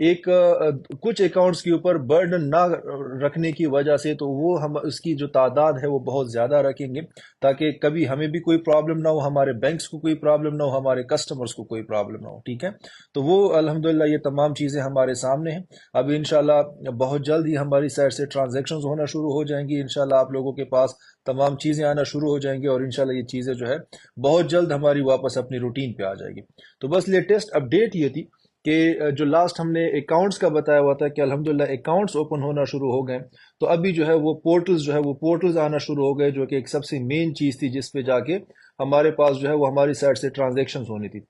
ایک کچھ اکاؤنٹس کے اوپر برڈن نہ رکھنے کی وجہ سے تو وہ ہم اس کی جو تعداد ہے وہ بہت زیادہ رکھیں گے، تاکہ کبھی ہمیں بھی کوئی پرابلم نہ ہو، ہمارے بینکس کو کوئی پرابلم نہ ہو، ہمارے کسٹمرز کو کوئی پرابلم نہ ہو، ٹھیک ہے؟ تو وہ الحمدللہ یہ تمام چیزیں ہمارے سامنے ہیں۔ اب انشاءاللہ بہت جلد ہی ہماری سائٹ سے ٹرانزیکشنز ہونا شروع ہو جائیں گی، انشاءاللہ آپ لوگوں کے پاس تمام چیزیں آنا شروع ہو جائیں گی، اور انشاءاللہ یہ چیزیں جو ہے بہت جلد ہماری واپس اپنی روٹین پہ آ جائے گی۔ تو بس لیٹسٹ اپڈیٹ یہ تھی کہ جو لاسٹ ہم نے اکاؤنٹس کا بتایا ہوا تھا کہ الحمدللہ اکاؤنٹس اوپن ہونا شروع ہو گئے، تو ابھی جو ہے وہ پورٹلز جو ہے وہ پورٹلز آنا شروع ہو گئے، جو کہ ایک سب سے مین چیز تھی جس پہ جا کے ہمارے پاس جو ہے وہ ہماری سائٹ سے ٹرانزیکشنز ہونی تھی۔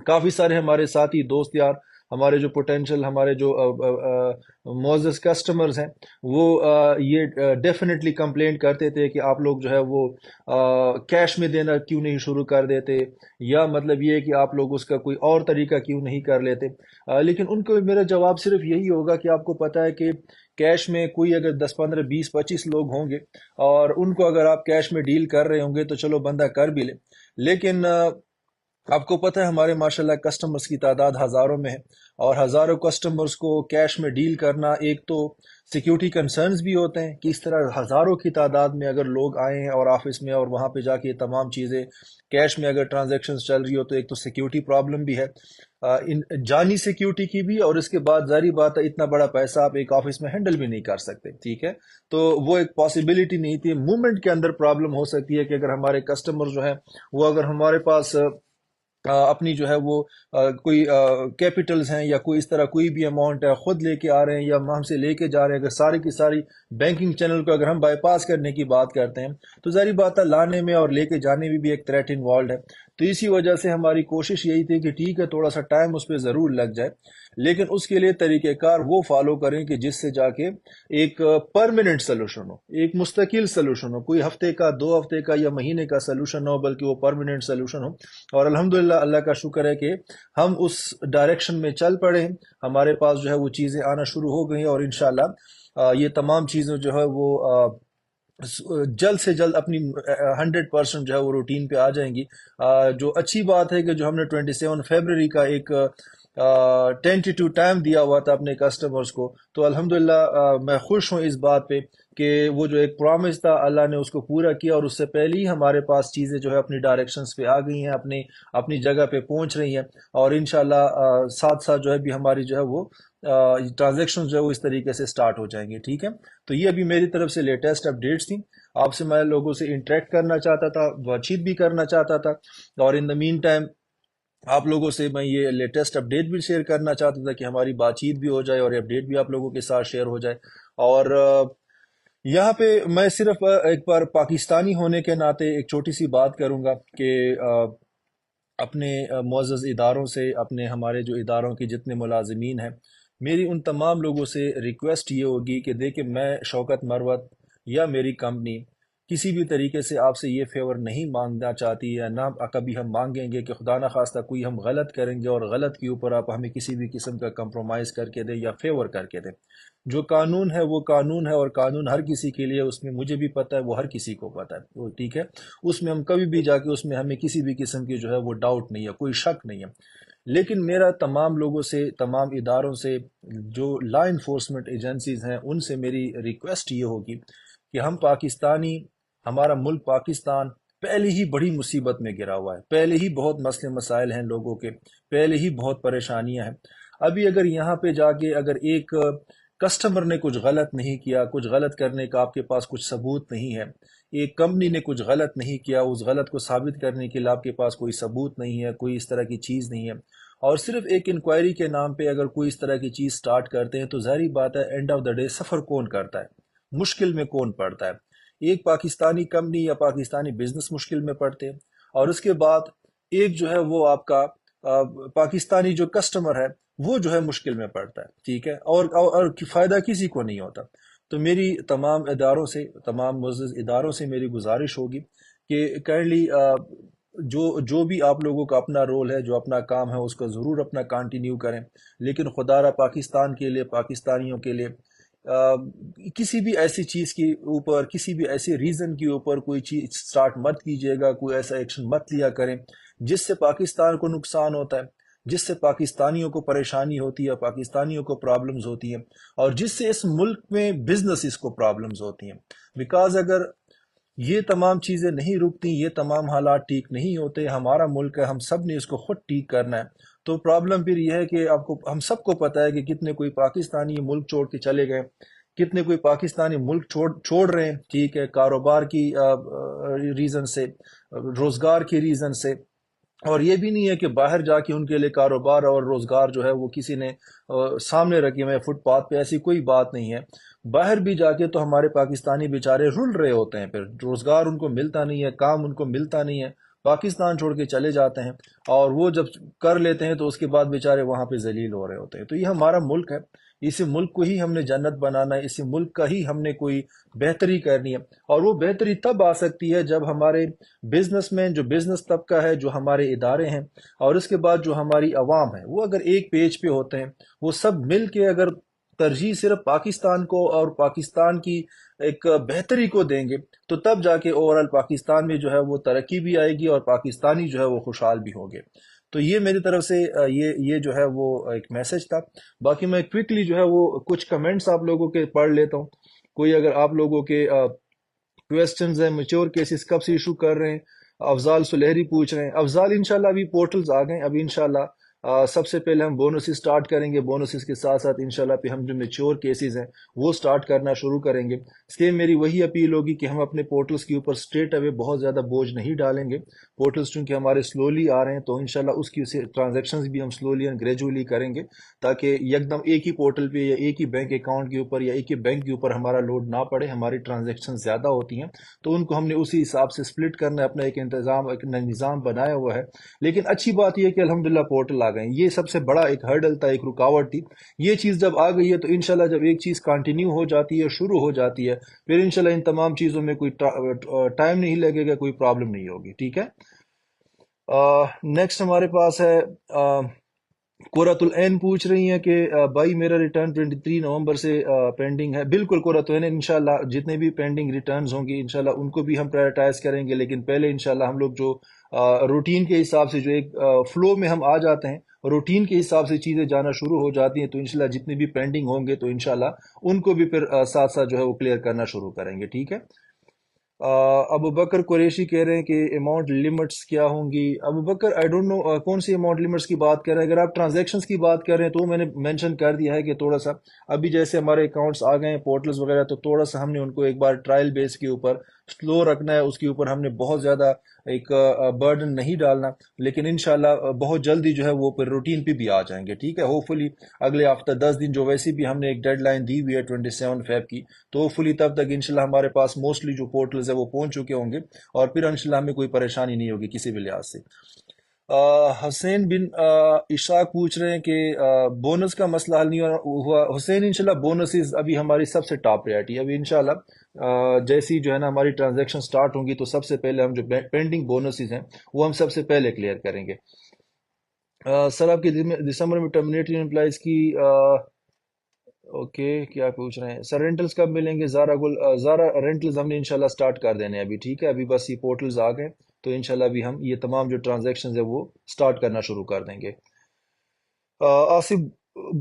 کافی سارے ہمارے ساتھی دوست یار، ہمارے جو پوٹینشل، ہمارے جو معزز کسٹمرز ہیں، وہ یہ ڈیفینیٹلی کمپلینٹ کرتے تھے کہ آپ لوگ جو ہے وہ کیش میں دینا کیوں نہیں شروع کر دیتے، یا مطلب یہ کہ آپ لوگ اس کا کوئی اور طریقہ کیوں نہیں کر لیتے۔ لیکن ان کو میرا جواب صرف یہی ہوگا کہ آپ کو پتہ ہے کہ کیش میں کوئی اگر 10 15 20 25 لوگ ہوں گے اور ان کو اگر آپ کیش میں ڈیل کر رہے ہوں گے تو چلو بندہ کر بھی لے، لیکن آپ کو پتہ ہے ہمارے ماشاءاللہ کسٹمرز کی تعداد ہزاروں میں ہے، اور ہزاروں کسٹمرز کو کیش میں ڈیل کرنا، ایک تو سیکیورٹی کنسرنز بھی ہوتے ہیں کہ اس طرح ہزاروں کی تعداد میں اگر لوگ آئے ہیں اور آفس میں اور وہاں پہ جا کے یہ تمام چیزیں کیش میں اگر ٹرانزیکشنز چل رہی ہو تو ایک تو سیکیورٹی پرابلم بھی ہے، جانی سیکیورٹی کی بھی، اور اس کے بعد ظاہری بات ہے اتنا بڑا پیسہ آپ ایک آفس میں ہینڈل بھی نہیں کر سکتے، ٹھیک ہے؟ تو وہ ایک پاسبلٹی نہیں تھی۔ موومنٹ کے اندر پرابلم ہو سکتی ہے کہ اگر ہمارے کسٹمر جو ہیں وہ اگر ہمارے پاس اپنی جو ہے وہ کوئی کیپٹلز ہیں یا کوئی اس طرح کوئی بھی اماؤنٹ ہے خود لے کے آ رہے ہیں یا ہم سے لے کے جا رہے ہیں، اگر ساری کی ساری بینکنگ چینل کو اگر ہم بائی پاس کرنے کی بات کرتے ہیں تو ظاہری بات ہے لانے میں اور لے کے جانے میں بھی ایک تھریٹ انوالوڈ ہے۔ تو اسی وجہ سے ہماری کوشش یہی تھی کہ ٹھیک ہے تھوڑا سا ٹائم اس پہ ضرور لگ جائے، لیکن اس کے لیے طریقہ کار وہ فالو کریں کہ جس سے جا کے ایک پرماننٹ سلوشن ہو، ایک مستقل سلوشن ہو، کوئی ہفتے کا 2 ہفتے کا یا مہینے کا سلوشن ہو، بلکہ وہ پرماننٹ سلوشن ہو۔ اور الحمدللہ اللہ کا شکر ہے کہ ہم اس ڈائریکشن میں چل پڑے ہیں، ہمارے پاس جو ہے وہ چیزیں آنا شروع ہو گئی ہیں، اور انشاءاللہ یہ تمام چیزیں جو ہے وہ جلد سے جلد اپنی 100% جو ہے وہ روٹین پہ آ جائیں گی۔ جو اچھی بات ہے کہ جو ہم نے 27 فیبرری کا ایک ٹینٹیٹو ٹائم دیا ہوا تھا اپنے کسٹمرز کو، تو الحمدللہ میں خوش ہوں اس بات پہ کہ وہ جو ایک پرامس تھا اللہ نے اس کو پورا کیا، اور اس سے پہلے ہی ہمارے پاس چیزیں جو ہے اپنی ڈائریکشنز پہ آ گئی ہیں، اپنی جگہ پہ پہنچ رہی ہیں، اور انشاءاللہ ساتھ ساتھ جو ہے بھی ہماری جو ہے وہ ٹرانزیکشن جو ہے وہ اس طریقے سے سٹارٹ ہو جائیں گے، ٹھیک ہے؟ تو یہ ابھی میری طرف سے لیٹسٹ اپڈیٹس تھیں، آپ سے میں لوگوں سے انٹریکٹ کرنا چاہتا تھا، بات چیت بھی کرنا چاہتا تھا، اور ان دا مین ٹائم آپ لوگوں سے میں یہ لیٹسٹ اپڈیٹ بھی شیئر کرنا چاہتا تھا کہ ہماری بات چیت بھی ہو جائے اور اپڈیٹ بھی آپ لوگوں کے ساتھ شیئر ہو جائے۔ اور یہاں پہ میں صرف ایک بار پاکستانی ہونے کے ناطے ایک چھوٹی سی بات کروں گا کہ اپنے معزز اداروں سے، اپنے ہمارے جو اداروں کے جتنے ملازمین ہیں، میری ان تمام لوگوں سے ریکویسٹ یہ ہوگی کہ دیکھیں میں شوکت مروت یا میری کمپنی کسی بھی طریقے سے آپ سے یہ فیور نہیں مانگنا چاہتی، یا نہ کبھی ہم مانگیں گے کہ خدا نہ خواستہ کوئی ہم غلط کریں گے اور غلط کے اوپر آپ ہمیں کسی بھی قسم کا کمپرومائز کر کے دیں یا فیور کر کے دیں۔ جو قانون ہے وہ قانون ہے، اور قانون ہر کسی کے لیے، اس میں مجھے بھی پتہ ہے، وہ ہر کسی کو پتہ ہے، وہ ٹھیک ہے، اس میں ہم کبھی بھی جا کے اس میں ہمیں کسی بھی قسم کی جو ہے وہ ڈاؤٹ نہیں ہے، کوئی شک نہیں ہے۔ لیکن میرا تمام لوگوں سے، تمام اداروں سے، جو لا انفورسمنٹ ایجنسیز ہیں، ان سے میری ریکویسٹ یہ ہوگی کہ ہم پاکستانی، ہمارا ملک پاکستان پہلے ہی بڑی مصیبت میں گرا ہوا ہے، پہلے ہی بہت مسئلے مسائل ہیں لوگوں کے، پہلے ہی بہت پریشانیاں ہیں۔ ابھی اگر یہاں پہ جا کے اگر ایک کسٹمر نے کچھ غلط نہیں کیا، کچھ غلط کرنے کا آپ کے پاس کچھ ثبوت نہیں ہے، ایک کمپنی نے کچھ غلط نہیں کیا، اس غلط کو ثابت کرنے کے لیے آپ کے پاس کوئی ثبوت نہیں ہے، کوئی اس طرح کی چیز نہیں ہے، اور صرف ایک انکوائری کے نام پہ اگر کوئی اس طرح کی چیز سٹارٹ کرتے ہیں، تو ظاہری بات ہے اینڈ آف دا ڈے سفر کون کرتا ہے، مشکل میں کون پڑتا ہے؟ ایک پاکستانی کمپنی یا پاکستانی بزنس مشکل میں پڑتے ہیں، اور اس کے بعد ایک جو ہے وہ آپ کا پاکستانی جو کسٹمر ہے وہ جو ہے مشکل میں پڑتا ہے، ٹھیک ہے، اور فائدہ کسی کو نہیں ہوتا۔ تو میری تمام اداروں سے، تمام معزز اداروں سے میری گزارش ہوگی کہ کائنڈلی جو بھی آپ لوگوں کا اپنا رول ہے، جو اپنا کام ہے، اس کو ضرور اپنا کنٹینیو کریں، لیکن خدا را پاکستان کے لیے، پاکستانیوں کے لیے کسی بھی ایسی چیز کے اوپر، کسی بھی ایسے ریزن کے اوپر کوئی چیز سٹارٹ مت کیجیے گا، کوئی ایسا ایکشن مت لیا کریں جس سے پاکستان کو نقصان ہوتا ہے۔ جس سے پاکستانیوں کو پریشانی ہوتی ہے، پاکستانیوں کو پرابلمز ہوتی ہیں، اور جس سے اس ملک میں بزنسز کو پرابلمز ہوتی ہیں. بیکاز اگر یہ تمام چیزیں نہیں رکتی، یہ تمام حالات ٹھیک نہیں ہوتے، ہمارا ملک ہے، ہم سب نے اس کو خود ٹھیک کرنا ہے. تو پرابلم پھر یہ ہے کہ ہم سب کو پتہ ہے کہ کتنے کوئی پاکستانی ملک چھوڑ کے چلے گئے، کتنے کوئی پاکستانی ملک چھوڑ رہے ہیں، ٹھیک ہے، کاروبار کی ریزن سے، روزگار کی ریزن سے. اور یہ بھی نہیں ہے کہ باہر جا کے ان کے لیے کاروبار اور روزگار جو ہے وہ کسی نے سامنے رکھے ہوئے فٹ پاتھ پہ، ایسی کوئی بات نہیں ہے. باہر بھی جا کے تو ہمارے پاکستانی بیچارے رل رہے ہوتے ہیں، پھر روزگار ان کو ملتا نہیں ہے، کام ان کو ملتا نہیں ہے، پاکستان چھوڑ کے چلے جاتے ہیں، اور وہ جب کر لیتے ہیں تو اس کے بعد بیچارے وہاں پہ ذلیل ہو رہے ہوتے ہیں. تو یہ ہمارا ملک ہے، اسی ملک کو ہی ہم نے جنت بنانا ہے، اسی ملک کا ہی ہم نے کوئی بہتری کرنی ہے. اور وہ بہتری تب آ سکتی ہے جب ہمارے بزنس مین، جو بزنس طبقہ ہے، جو ہمارے ادارے ہیں، اور اس کے بعد جو ہماری عوام ہے، وہ اگر ایک پیج پہ ہوتے ہیں، وہ سب مل کے اگر ترجیح صرف پاکستان کو اور پاکستان کی ایک بہتری کو دیں گے، تو تب جا کے اوورال پاکستان میں جو ہے وہ ترقی بھی آئے گی اور پاکستانی جو ہے وہ خوشحال بھی ہوں گے. تو یہ میری طرف سے یہ جو ہے وہ ایک میسج تھا. باقی میں کوئکلی جو ہے وہ کچھ کمنٹس آپ لوگوں کے پڑھ لیتا ہوں. کوئی اگر آپ لوگوں کے کویسچنز ہیں، میچور کیسز کب سے ایشو کر رہے ہیں. افضال سلیحری پوچھ رہے ہیں. افضال انشاءاللہ ابھی پورٹلز آ گئے، ابھی انشاءاللہ سب سے پہلے ہم بونسز سٹارٹ کریں گے، بونسز کے ساتھ ساتھ انشاءاللہ پہ ہم جو میچور کیسز ہیں وہ سٹارٹ کرنا شروع کریں گے. سیم میری وہی اپیل ہوگی کہ ہم اپنے پورٹلز کے اوپر سٹریٹ اوے بہت زیادہ بوجھ نہیں ڈالیں گے. پورٹلز چونکہ ہمارے سلولی آ رہے ہیں، تو انشاءاللہ اس کی ٹرانزیکشنز بھی ہم سلولی اینڈ گریجولی کریں گے، تاکہ یکدم ایک ہی پورٹل پہ یا ایک ہی بینک اکاؤنٹ کے اوپر یا ایک ہی بینک کے اوپر ہمارا لوڈ نہ پڑے. ہماری ٹرانزیکشن زیادہ ہوتی ہیں تو ان کو ہم نے اسی حساب سے سپلٹ کرنا ہے، اپنا ایک نظام بنایا ہوا ہے. لیکن اچھی بات یہ کہ الحمدللہ پورٹل آ گئے ہیں، یہ سب سے بڑا ایک ہرڈل تھا، ایک رکاوٹ تھی. یہ چیز جب آ گئی ہے تو انشاءاللہ جب ایک چیز کنٹینیو ہو جاتی ہے، شروع ہو جاتی ہے، پھر انشاءاللہ ان تمام چیزوں میں کوئی ٹائم نہیں لگے گا، کوئی پرابلم نہیں ہوگی. ٹھیک ہے. نیکسٹ ہمارے پاس ہے قرۃ العین پوچھ رہی ہیں کہ بھائی میرا ریٹرن 23 نومبر سے پینڈنگ ہے. بالکل قرۃ العین، انشاءاللہ جتنے بھی پینڈنگ ریٹرنز ہوں گی انشاءاللہ ان کو بھی ہم پرائرٹائز کریں گے. لیکن پہلے انشاءاللہ ہم لوگ جو روٹین کے حساب سے جو ایک فلو میں ہم آ جاتے ہیں، روٹین کے حساب سے چیزیں جانا شروع ہو جاتی ہیں، تو انشاءاللہ جتنے بھی پینڈنگ ہوں گے تو انشاءاللہ ان کو بھی پھر ساتھ ساتھ جو ہے وہ کلیئر کرنا شروع کریں گے. ٹھیک ہے. ابو بکر قریشی کہہ رہے ہیں کہ اماؤنٹ لمٹس کیا ہوں گی. ابو بکر آئی ڈونٹ نو کون سی اماؤنٹ لمٹس کی بات کر رہے ہیں. اگر آپ ٹرانزیکشنز کی بات کر رہے ہیں تو میں نے مینشن کر دیا ہے کہ تھوڑا سا ابھی جیسے ہمارے اکاؤنٹس آ گئے ہیں پورٹلز وغیرہ، تو تھوڑا سا ہم نے ان کو ایک بار ٹرائل بیس کے اوپر سلو رکھنا ہے، اس کے اوپر ہم نے بہت زیادہ ایک برڈن نہیں ڈالنا. لیکن انشاءاللہ بہت جلدی جو ہے وہ پھر روٹین پہ بھی آ جائیں گے. ٹھیک ہے. ہوپ فلی اگلے ہفتہ 10 دن جو ویسے بھی ہم نے ایک ڈیڈ لائن دی ہوئی ہے 27 فیب کی، تو ہوپ فلی تب تک انشاءاللہ ہمارے پاس موسٹلی جو پورٹلز ہے وہ پہنچ چکے ہوں گے، اور پھر انشاءاللہ ہمیں کوئی پریشانی نہیں ہوگی کسی بھی لحاظ سے. حسین بن اشاق پوچھ رہے ہیں کہ بونس کا مسئلہ حل نہیں ہوا. حسین انشاءاللہ بونسز ابھی ہماری سب سے ٹاپ پریارٹی ہے. ابھی انشاءاللہ جیسی جو ہے نا ہماری ٹرانزیکشن سٹارٹ ہوں گی تو سب سے پہلے ہم جو پینڈنگ بونسز ہیں وہ ہم سب سے پہلے کلیئر کریں گے. سر آپ کی دسمبر میں ٹرمینیٹنگ امپلائیز کی اوکے کیا پوچھ رہے ہیں سر؟ رینٹلز کب ملیں گے؟ زارا رینٹلز ہم نے انشاءاللہ سٹارٹ کر دینے ہیں ابھی. ٹھیک ہے. ابھی بس یہ پورٹلز آ گئے تو انشاءاللہ ابھی ہم یہ تمام جو ٹرانزیکشنز ہیں وہ سٹارٹ کرنا شروع کر دیں گے. آصف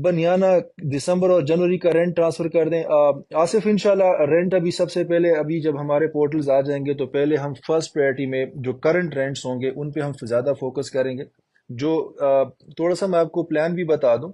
بنیانہ دسمبر اور جنوری کا رینٹ ٹرانسفر کر دیں. آصف انشاءاللہ رینٹ ابھی سب سے پہلے ابھی جب ہمارے پورٹلز آ جائیں گے تو پہلے ہم فرسٹ پریورٹی میں جو کرنٹ رینٹس ہوں گے ان پہ ہم زیادہ فوکس کریں گے. جو تھوڑا سا میں آپ کو پلان بھی بتا دوں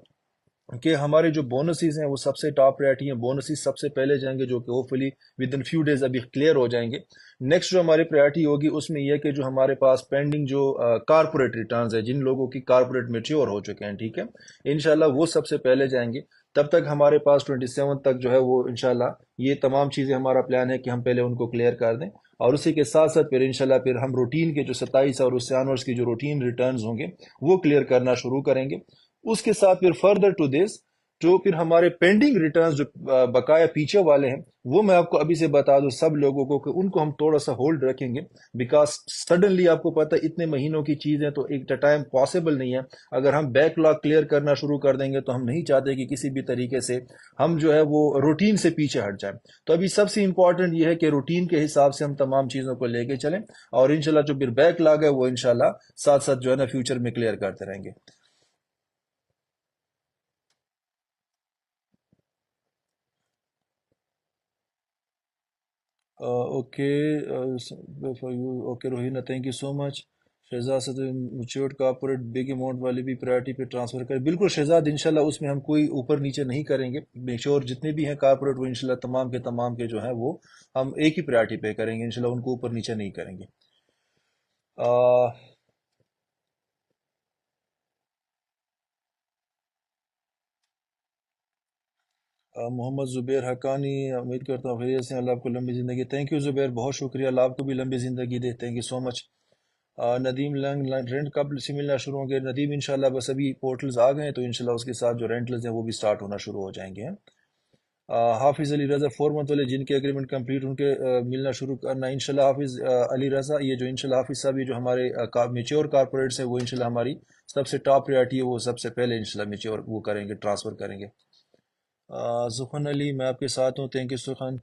کہ ہمارے جو بونسز ہیں وہ سب سے ٹاپ پریارٹی ہیں. بونسز سب سے پہلے جائیں گے جو کہ hopefully within few days ابھی کلیئر ہو جائیں گے. نیکسٹ جو ہماری پریارٹی ہوگی اس میں یہ کہ جو ہمارے پاس پینڈنگ جو کارپوریٹ ریٹرنز ہے، جن لوگوں کی کارپوریٹ میچیور ہو چکے ہیں، ٹھیک ہے، انشاءاللہ وہ سب سے پہلے جائیں گے. تب تک ہمارے پاس 27 تک جو ہے وہ انشاءاللہ یہ تمام چیزیں ہمارا پلان ہے کہ ہم پہلے ان کو کلیئر کر دیں. اور اسی کے ساتھ ساتھ پھر انشاءاللہ پھر ہم روٹین کے جو 27 اور اس سے آنورز کی جو روٹین ریٹرنز ہوں گے وہ کلیئر کرنا شروع کریں گے. اس کے ساتھ پھر فردر ٹو دس جو پھر ہمارے پینڈنگ ریٹرنز جو بقایا پیچھے والے ہیں وہ میں آپ کو ابھی سے بتا دوں سب لوگوں کو کہ ان کو ہم تھوڑا سا ہولڈ رکھیں گے. بیکاز سڈنلی آپ کو پتہ ہے اتنے مہینوں کی چیزیں تو ایک ٹائم پاسبل نہیں ہے. اگر ہم بیک لاگ کلیئر کرنا شروع کر دیں گے تو ہم نہیں چاہتے کہ کسی بھی طریقے سے ہم جو ہے وہ روٹین سے پیچھے ہٹ جائیں. تو ابھی سب سے امپورٹنٹ یہ ہے کہ روٹین کے حساب سے ہم تمام چیزوں کو لے کے چلیں، اور انشاءاللہ جو پھر بیک لاگ ہے وہ انشاءاللہ ساتھ ساتھ جو ہے نا فیوچر میں کلیئر کرتے رہیں گے. Okay for you okay Roheena thank you so much. Shahzad سے میچورڈ کارپوریٹ بگ اماؤنٹ والی بھی پرائرٹی پہ ٹرانسفر کریں. بالکل شہزاد، انشاءاللہ اس میں ہم کوئی اوپر نیچے نہیں کریں گے. میچور جتنے بھی ہیں کارپوریٹ، وہ انشاءاللہ تمام کے تمام کے جو ہیں وہ ہم ایک ہی پرائرٹی پہ کریں گے انشاءاللہ، ان کو اوپر نیچے نہیں کریں گے. محمد زبیر حقانی، امید کرتا ہوں خیریت سے ہیں، اللہ آپ کو لمبی زندگی. تھینک یو زبیر، بہت شکریہ، اللہ آپ کو بھی لمبی زندگی دے. Thank you so much. Nadeem لنگ، رینٹ کب سے ملنا شروع ہوں گے؟ ندیم انشاءاللہ بس ابھی پورٹلز آ گئے ہیں تو انشاءاللہ اس کے ساتھ جو رینٹلز ہیں وہ بھی سٹارٹ ہونا شروع ہو جائیں گے. حافظ علی رضا 4 منتھ والے جن کے ایگریمنٹ کمپلیٹ ان کے ملنا شروع کرنا انشاءاللہ. حافظ علی رضا، یہ جو انشاءاللہ حافظ صاحب، یہ جو ہمارے میچور کارپوریٹس ہیں وہ انشاءاللہ ہماری سب سے ٹاپ پریارٹی ہے، وہ سب سے پہلے انشاءاللہ میچور وہ کریں گے، ٹرانسفر کریں گے. سخن علی، میں آپ کے ساتھ ہوں. تھینک یو سخن.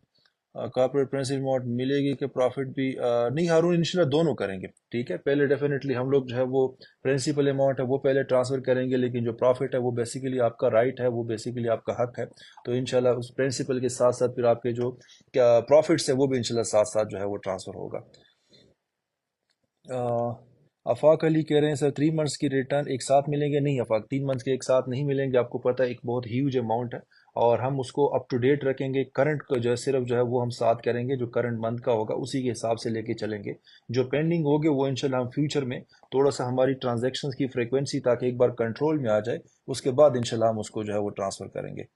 کارپوریٹ پرنسپل اماؤنٹ ملے گی کہ پروفٹ بھی؟ نہیں ہارون، انشاءاللہ دونوں کریں گے. ٹھیک ہے، پہلے ڈیفینیٹلی ہم لوگ جو ہے وہ پرنسپل اماؤنٹ ہے وہ پہلے ٹرانسفر کریں گے، لیکن جو پروفٹ ہے وہ بیسیکلی آپ کا رائٹ ہے، وہ بیسیکلی آپ کا حق ہے. تو انشاءاللہ اس پرنسپل کے ساتھ ساتھ پھر آپ کے جو کیا پروفٹس ہیں وہ بھی انشاءاللہ ساتھ ساتھ جو ہے وہ ٹرانسفر ہوگا. آفاق علی کہہ رہے ہیں سر 3 منتھس کی ریٹرن ایک ساتھ ملیں گے؟ نہیں آفاق، 3 منتھس کے ایک ساتھ نہیں ملیں گے. آپ کو پتہ ہے ایک بہت ہیوج اماؤنٹ ہے، اور ہم اس کو اپ ٹو ڈیٹ رکھیں گے. کرنٹ کو جو ہے صرف جو ہے وہ ہم ساتھ کریں گے، جو کرنٹ منتھ کا ہوگا اسی کے حساب سے لے کے چلیں گے. جو پینڈنگ ہوگے وہ انشاءاللہ ہم فیوچر میں تھوڑا سا ہماری ٹرانزیکشنز کی فریکوینسی تاکہ ایک بار کنٹرول میں آ جائے، اس کے بعد انشاءاللہ ہم اس کو جو ہے وہ ٹرانسفر کریں گے.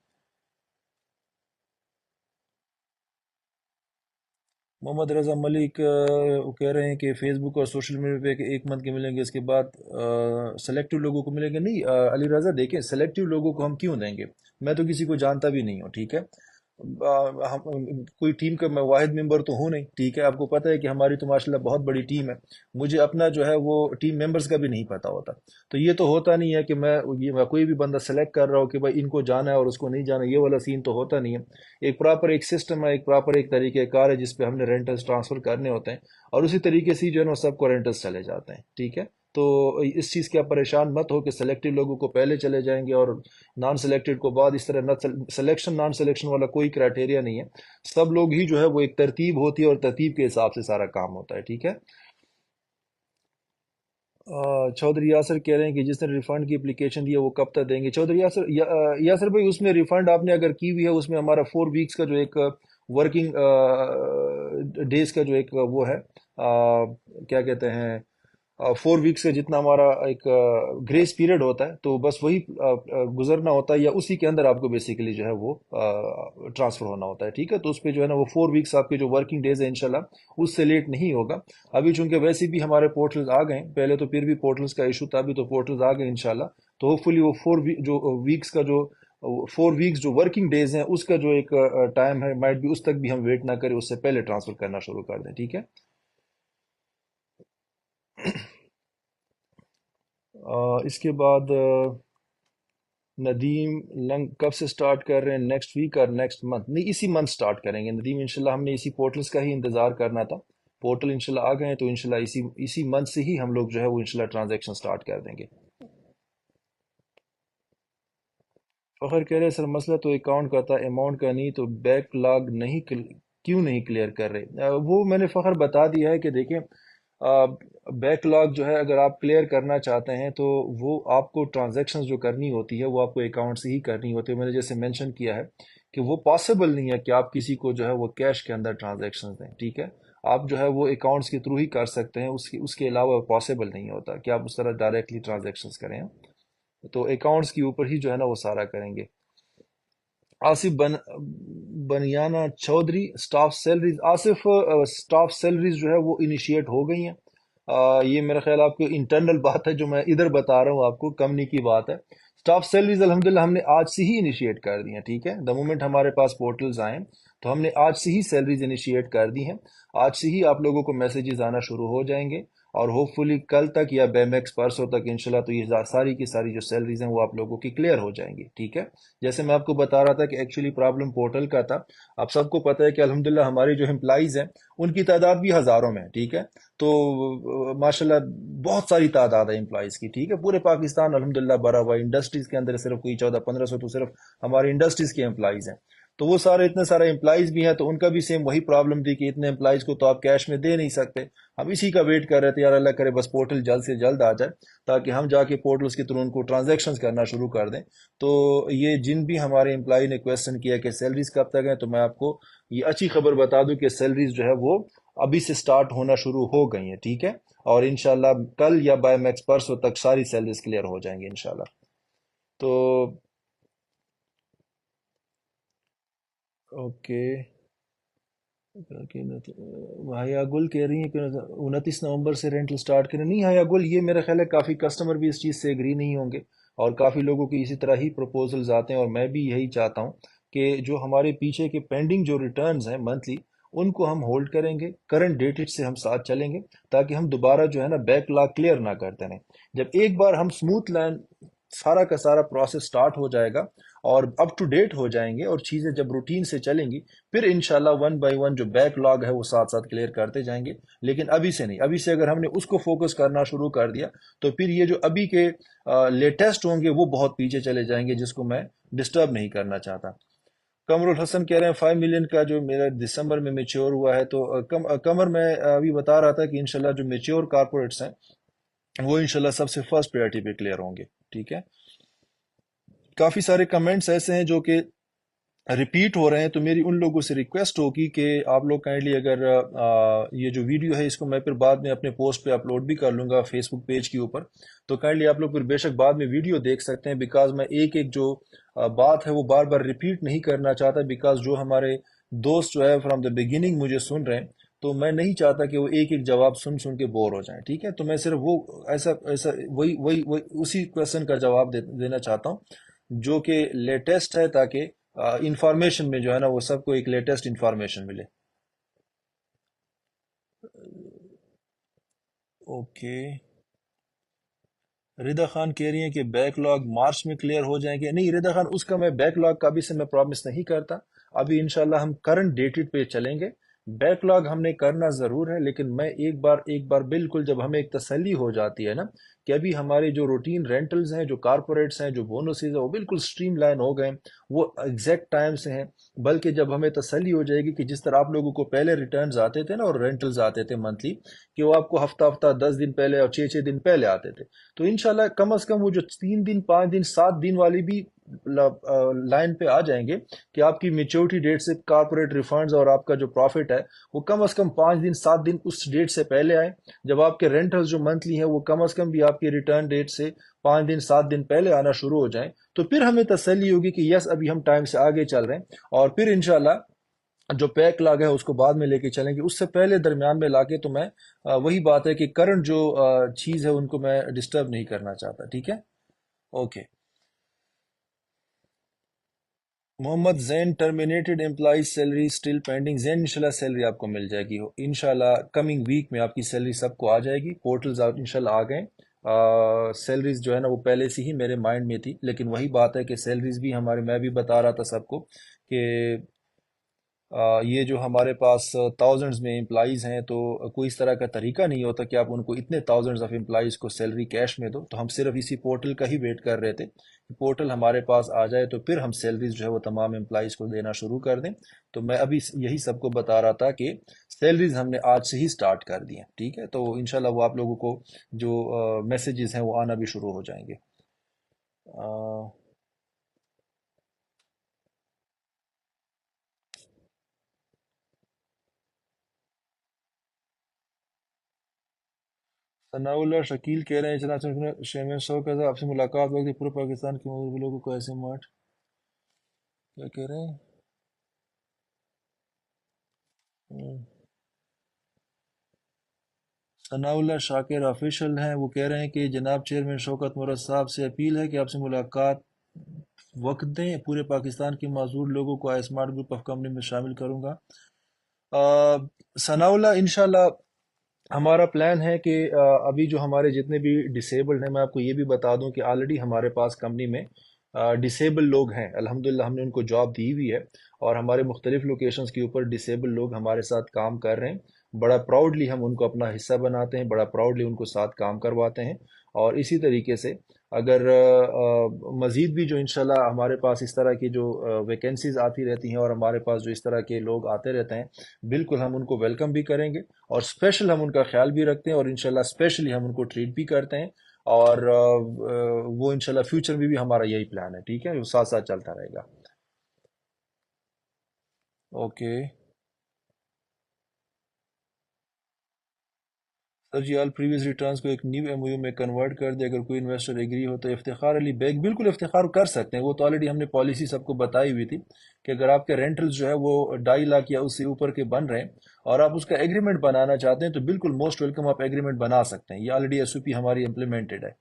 محمد رضا ملک کہہ رہے ہیں کہ فیس بک اور سوشل میڈیا پہ 1 منتھ کے ملیں گے، اس کے بعد سلیکٹو لوگوں کو ملیں گے. نہیں علی رضا دیکھیں، سلیکٹو لوگوں کو ہم کیوں دیں گے؟ میں تو کسی کو جانتا بھی نہیں ہوں. ٹھیک ہے، کوئی ٹیم کا میں واحد ممبر تو ہوں نہیں. ٹھیک ہے، آپ کو پتہ ہے کہ ہماری تو ماشاءاللہ بہت بڑی ٹیم ہے، مجھے اپنا جو ہے وہ ٹیم ممبرز کا بھی نہیں پتہ ہوتا. تو یہ تو ہوتا نہیں ہے کہ میں کوئی بھی بندہ سلیکٹ کر رہا ہوں کہ بھائی ان کو جانا ہے اور اس کو نہیں جانا، یہ والا سین تو ہوتا نہیں ہے. ایک پراپر ایک سسٹم ہے، ایک پراپر ایک طریقہ کار ہے جس پہ ہم نے رینٹلز ٹرانسفر کرنے ہوتے ہیں، اور اسی طریقے سے جو ہے نا سب کو رینٹلز چلے جاتے ہیں. ٹھیک ہے، تو اس چیز کے آپ پریشان مت ہو کہ سلیکٹڈ لوگوں کو پہلے چلے جائیں گے اور نان سلیکٹڈ کو بعد. اس طرح نہ سلیکشن نان سلیکشن والا کوئی کرائٹیریا نہیں ہے. سب لوگ ہی جو ہے وہ ایک ترتیب ہوتی ہے اور ترتیب کے حساب سے سارا کام ہوتا ہے. ٹھیک ہے. چودھری یاسر کہہ رہے ہیں کہ جس نے ریفنڈ کی اپلیکیشن دی ہے وہ کب تک دیں گے؟ چودھری یاسر یاسر بھائی، اس میں ریفنڈ آپ نے اگر کی ہوئی ہے، اس میں ہمارا 4 ویکس کا جو ایک ورکنگ ڈیز کا جو ایک وہ ہے، کیا کہتے ہیں، 4 ویکس کا جتنا ہمارا ایک گریس پیریڈ ہوتا ہے، تو بس وہی گزرنا ہوتا ہے، یا اسی کے اندر آپ کو بیسیکلی جو ہے وہ ٹرانسفر ہونا ہوتا ہے. ٹھیک ہے، تو اس پہ جو ہے نا وہ 4 ویکس آپ کے جو ورکنگ ڈیز ہیں انشاءاللہ اس سے لیٹ نہیں ہوگا. ابھی چونکہ ویسے بھی ہمارے پورٹلز آ گئے ہیں، پہلے تو پھر بھی پورٹلز کا ایشو تھا، ابھی تو پورٹلز آ گئے انشاءاللہ. تو ہوپ فلی وہ 4 ویکس کا جو 4 ویکس جو ورکنگ ڈیز ہیں اس کا جو ایک ٹائم ہے، مائٹ بھی اس تک بھی ہم ویٹ نہ کریں، اس سے پہلے ٹرانسفر کرنا شروع کر دیں. ٹھیک ہے. اس کے بعد ندیم لنگ کب سے سٹارٹ کر رہے ہیں؟ نیکسٹ ویک اور نیکسٹ منتھ؟ نہیں، اسی منتھ سٹارٹ کریں گے ندیم انشاءاللہ. ہم نے اسی پورٹلز کا ہی انتظار کرنا تھا. پورٹل انشاءاللہ آ گئے ہیں تو انشاءاللہ اسی منتھ سے ہی ہم لوگ جو ہے وہ انشاءاللہ ٹرانزیکشن سٹارٹ کر دیں گے. فخر کہہ رہے سر مسئلہ تو اکاؤنٹ کا تھا، اماؤنٹ کا نہیں، تو بیک لاگ نہیں کیوں نہیں کلیئر کر رہے؟ وہ میں نے فخر بتا دیا ہے کہ دیکھیں، بیک لاگ جو ہے اگر آپ کلیئر کرنا چاہتے ہیں تو وہ آپ کو ٹرانزیکشنز جو کرنی ہوتی ہے وہ آپ کو اکاؤنٹ سے ہی کرنی ہوتی ہے. میں نے جیسے مینشن کیا ہے کہ وہ پاسبل نہیں ہے کہ آپ کسی کو جو ہے وہ کیش کے اندر ٹرانزیکشنز دیں. ٹھیک ہے، آپ جو ہے وہ اکاؤنٹس کے تھرو ہی کر سکتے ہیں، اس کے علاوہ پاسبل نہیں ہوتا کہ آپ اس طرح ڈائریکٹلی ٹرانزیکشنز کریں. تو اکاؤنٹس کے اوپر ہی جو ہے نا وہ سارا کریں گے. Asif Baniyana Chaudhry, staff salaries. Asif, staff salaries جو ہے وہ انیشیٹ ہو گئی ہیں. یہ میرا خیال آپ کو انٹرنل بات ہے جو میں ادھر بتا رہا ہوں، آپ کو کمپنی کی بات ہے. سٹاف سیلریز الحمدللہ ہم نے آج سے ہی انیشیٹ کر دی ہیں. ٹھیک ہے، دا مومنٹ ہمارے پاس پورٹلز آئیں تو ہم نے آج سے ہی سیلریز انیشیٹ کر دی ہیں. آج سے ہی آپ لوگوں کو میسیجز آنا شروع ہو جائیں گے، اور ہوپ فلی کل تک یا بیمیکس پرسوں تک انشاءاللہ تو یہ ساری کی ساری جو سیلریز ہیں وہ آپ لوگوں کی کلیئر ہو جائیں گی. ٹھیک ہے، جیسے میں آپ کو بتا رہا تھا کہ ایکچولی پرابلم پورٹل کا تھا. آپ سب کو پتہ ہے کہ الحمدللہ ہماری جو امپلائیز ہیں ان کی تعداد بھی ہزاروں میں ہے. ٹھیک ہے، تو ماشاءاللہ بہت ساری تعداد ہے امپلائیز کی. ٹھیک ہے، پورے پاکستان الحمدللہ بھرا ہوا ہے. انڈسٹریز کے اندر صرف کوئی 1400-1500 تو صرف ہماری انڈسٹریز کے امپلائیز ہیں. تو وہ سارے اتنے سارے امپلائیز بھی ہیں، تو ان کا بھی سیم وہی پرابلم تھی کہ اتنے امپلائیز کو تو آپ کیش میں دے نہیں سکتے. ہم اسی کا ویٹ کر رہے تھے، یار اللہ کرے بس پورٹل جلد سے جلد آ جائے تاکہ ہم جا کے پورٹلز کے تھرو ان کو ٹرانزیکشنز کرنا شروع کر دیں. تو یہ جن بھی ہمارے امپلائی نے کویسچن کیا کہ سیلریز کب تک ہیں، تو میں آپ کو یہ اچھی خبر بتا دوں کہ سیلریز جو ہے وہ ابھی سے سٹارٹ ہونا شروع ہو گئی ہیں. ٹھیک ہے، اور انشاءاللہ کل یا بائی میکس پرسوں تک ساری سیلریز کلیئر ہو جائیں گے انشاءاللہ. تو اوکے. حیا گل کہہ رہی ہیں کہ 29 نومبر سے رینٹل سٹارٹ کریں. نہیں حیا گل، یہ میرا خیال ہے کافی کسٹمر بھی اس چیز سے ایگری نہیں ہوں گے، اور کافی لوگوں کی اسی طرح ہی پروپوزلز آتے ہیں، اور میں بھی یہی چاہتا ہوں کہ جو ہمارے پیچھے کے پینڈنگ جو ریٹرنز ہیں منتھلی، ان کو ہم ہولڈ کریں گے، کرنٹ ڈیٹ سے ہم ساتھ چلیں گے، تاکہ ہم دوبارہ جو ہے نا بیک لاگ کلیئر نہ کرتے رہیں. جب ایک بار ہم سموتھ لائن سارا کا سارا پروسیس سٹارٹ ہو جائے گا اور اپ ٹو ڈیٹ ہو جائیں گے، اور چیزیں جب روٹین سے چلیں گی، پھر انشاءاللہ ون بائی ون جو بیک لاگ ہے وہ ساتھ ساتھ کلیئر کرتے جائیں گے. لیکن ابھی سے نہیں، ابھی سے اگر ہم نے اس کو فوکس کرنا شروع کر دیا تو پھر یہ جو ابھی کے لیٹسٹ ہوں گے وہ بہت پیچھے چلے جائیں گے، جس کو میں ڈسٹرب نہیں کرنا چاہتا. قمر الحسن کہہ رہے ہیں 5 ملین کا جو میرا دسمبر میں میچور ہوا ہے. تو قمر میں ابھی بتا رہا تھا کہ انشاءاللہ جو میچور کارپوریٹس ہیں وہ انشاءاللہ سب سے فرسٹ پریورٹی پہ کلیئر ہوں گے. ٹھیک ہے. کافی سارے کمنٹس ایسے ہیں جو کہ ریپیٹ ہو رہے ہیں، تو میری ان لوگوں سے ریکویسٹ ہوگی کہ آپ لوگ کائنڈلی اگر یہ جو ویڈیو ہے اس کو میں پھر بعد میں اپنے پوسٹ پہ اپلوڈ بھی کر لوں گا فیس بک پیج کے اوپر، تو کائنڈلی آپ لوگ پھر بے شک بعد میں ویڈیو دیکھ سکتے ہیں، بیکاز میں ایک ایک جو بات ہے وہ بار بار ریپیٹ نہیں کرنا چاہتا، بیکاز جو ہمارے دوست جو ہے فرام دا بگننگ مجھے سن رہے ہیں، تو میں نہیں چاہتا کہ وہ ایک ایک جواب سن سن کے بور ہو جائیں. ٹھیک ہے، تو میں صرف وہ ایسا ایسا وہی اسی کویشچن کا جواب دینا چاہتا ہوں جو کہ لیٹسٹ ہے، تاکہ انفارمیشن میں جو ہے نا وہ سب کو ایک لیٹسٹ انفارمیشن ملے. اوکے. رضا خان کہہ رہی ہیں کہ بیک لاگ مارچ میں کلیئر ہو جائیں گے. نہیں رضا خان، اس کا میں بیک لاگ کا ابھی سے میں پرومس نہیں کرتا. ابھی انشاءاللہ ہم کرنٹ ڈیٹڈ پہ چلیں گے. بیک لاگ ہم نے کرنا ضرور ہے، لیکن میں ایک بار بالکل جب ہمیں ایک تسلی ہو جاتی ہے نا کہ ابھی ہمارے جو روٹین رینٹلز ہیں، جو کارپوریٹس ہیں، جو بونسز ہیں، وہ بالکل سٹریم لائن ہو گئے، وہ ایگزیکٹ ٹائم سے ہیں. بلکہ جب ہمیں تسلی ہو جائے گی کہ جس طرح آپ لوگوں کو پہلے ریٹرنز آتے تھے نا اور رینٹلز آتے تھے منتھلی، کہ وہ آپ کو ہفتہ ہفتہ 10 دن پہلے اور 6 6 دن پہلے آتے تھے، تو انشاءاللہ کم از کم وہ جو 3 دن 5 دن 7 دن والی بھی لائن پہ آ جائیں گے کہ آپ کی میچورٹی ڈیٹ سے کارپوریٹ ریفنڈز اور آپ کا جو پروفٹ ہے وہ کم از کم 5 دن 7 دن اس ڈیٹ سے پہلے آئیں. جب آپ کے رینٹلز جو منتھلی ہیں وہ کم از کم بھی آپ کی ریٹرن ڈیٹ سے 5 دن 7 دن پہلے آنا شروع ہو جائیں، تو پھر ہمیں تسلی ہوگی کہ یس ابھی ہم ٹائم سے آگے چل رہے ہیں. اور پھر انشاءاللہ جو پیک لاگ ہے اس کو بعد میں لے کے چلیں گے، اس سے پہلے درمیان میں لا کے تو میں وہی بات ہے کہ کرنٹ جو چیز ہے ان کو میں ڈسٹرب نہیں کرنا چاہتا. ٹھیک ہے. Okay. Muhammad Zain terminated employees salary still pending. Zain انشاءاللہ سیلری آپ کو مل جائے گی انشاءاللہ کمنگ ویک میں، آپ کی سیلری سب کو آ جائے گی. پورٹلز انشاءاللہ آ گئے. سیلریز جو ہے نا وہ پہلے سے ہی میرے مائنڈ میں تھی، لیکن وہی بات ہے کہ سیلریز بھی ہمارے، میں بھی بتا رہا تھا سب کو کہ یہ جو ہمارے پاس تھاؤزنڈز میں امپلائیز ہیں، تو کوئی اس طرح کا طریقہ نہیں ہوتا کہ آپ ان کو اتنے تھاؤزنڈز آف امپلائیز کو سیلری کیش میں دو. تو ہم صرف اسی پورٹل کا ہی ویٹ کر رہے تھے کہ پورٹل ہمارے پاس آ جائے تو پھر ہم سیلریز جو ہے وہ تمام امپلائیز کو دینا شروع کر دیں. تو میں ابھی یہی سب کو بتا رہا تھا کہ سیلریز ہم نے آج سے ہی سٹارٹ کر دی ہیں. ٹھیک ہے، تو انشاءاللہ وہ آپ لوگوں کو جو میسیجز ہیں وہ آنا بھی شروع ہو جائیں گے. ثناء اللہ شکیل کہہ رہے ہیں جناب شیمین شو کا آپ سے ملاقات ہوگی پورے پاکستان کے مغربی لوگوں کو ایسے مارٹ کیا کہہ رہے ہیں. ثناء اللہ شاکر آفیشل ہیں، وہ کہہ رہے ہیں کہ جناب چیئرمین شوکت مراد صاحب سے اپیل ہے کہ آپ سے ملاقات وقت دیں، پورے پاکستان کے معذور لوگوں کو اسمارٹ گروپ آف کمپنی میں شامل کروں گا. ثناء اللہ انشاءاللہ ہمارا پلان ہے کہ ابھی جو ہمارے جتنے بھی ڈسیبلڈ ہیں، میں آپ کو یہ بھی بتا دوں کہ آلریڈی ہمارے پاس کمپنی میں ڈسیبل لوگ ہیں. الحمدللہ ہم نے ان کو جاب دی ہوئی ہے، اور ہمارے مختلف لوکیشنز کے اوپر ڈسیبل لوگ ہمارے ساتھ کام کر رہے ہیں. بڑا پراؤڈلی ہم ان کو اپنا حصہ بناتے ہیں، بڑا پراؤڈلی ان کو ساتھ کام کرواتے ہیں. اور اسی طریقے سے اگر مزید بھی جو انشاءاللہ ہمارے پاس اس طرح کی جو ویکنسیز آتی رہتی ہیں اور ہمارے پاس جو اس طرح کے لوگ آتے رہتے ہیں، بالکل ہم ان کو ویلکم بھی کریں گے، اور اسپیشل ہم ان کا خیال بھی رکھتے ہیں، اور انشاءاللہ اسپیشلی ہم ان کو ٹریٹ بھی کرتے ہیں، اور وہ انشاءاللہ فیوچر میں بھی ہمارا یہی پلان ہے، ٹھیک ہے، وہ ساتھ ساتھ چلتا رہے گا۔ اوکے سر جی، آل پریویس ریٹرنز کو ایک نیو ایم او یو میں کنورٹ کر دے، اگر کوئی انویسٹر ایگری ہو تو افتخار علی بیگ بالکل افتخار کر سکتے ہیں، وہ تو آلریڈی ہم نے پالیسی سب کو بتائی ہوئی تھی کہ اگر آپ کے رینٹلز جو ہے وہ 2.5 لاکھ یا اس سے اوپر کے بن رہے ہیں اور آپ اس کا ایگریمنٹ بنانا چاہتے ہیں تو بالکل موسٹ ویلکم، آپ ایگریمنٹ بنا سکتے ہیں، یہ آلریڈی ایس او پی ہماری امپلیمنٹڈ ہے۔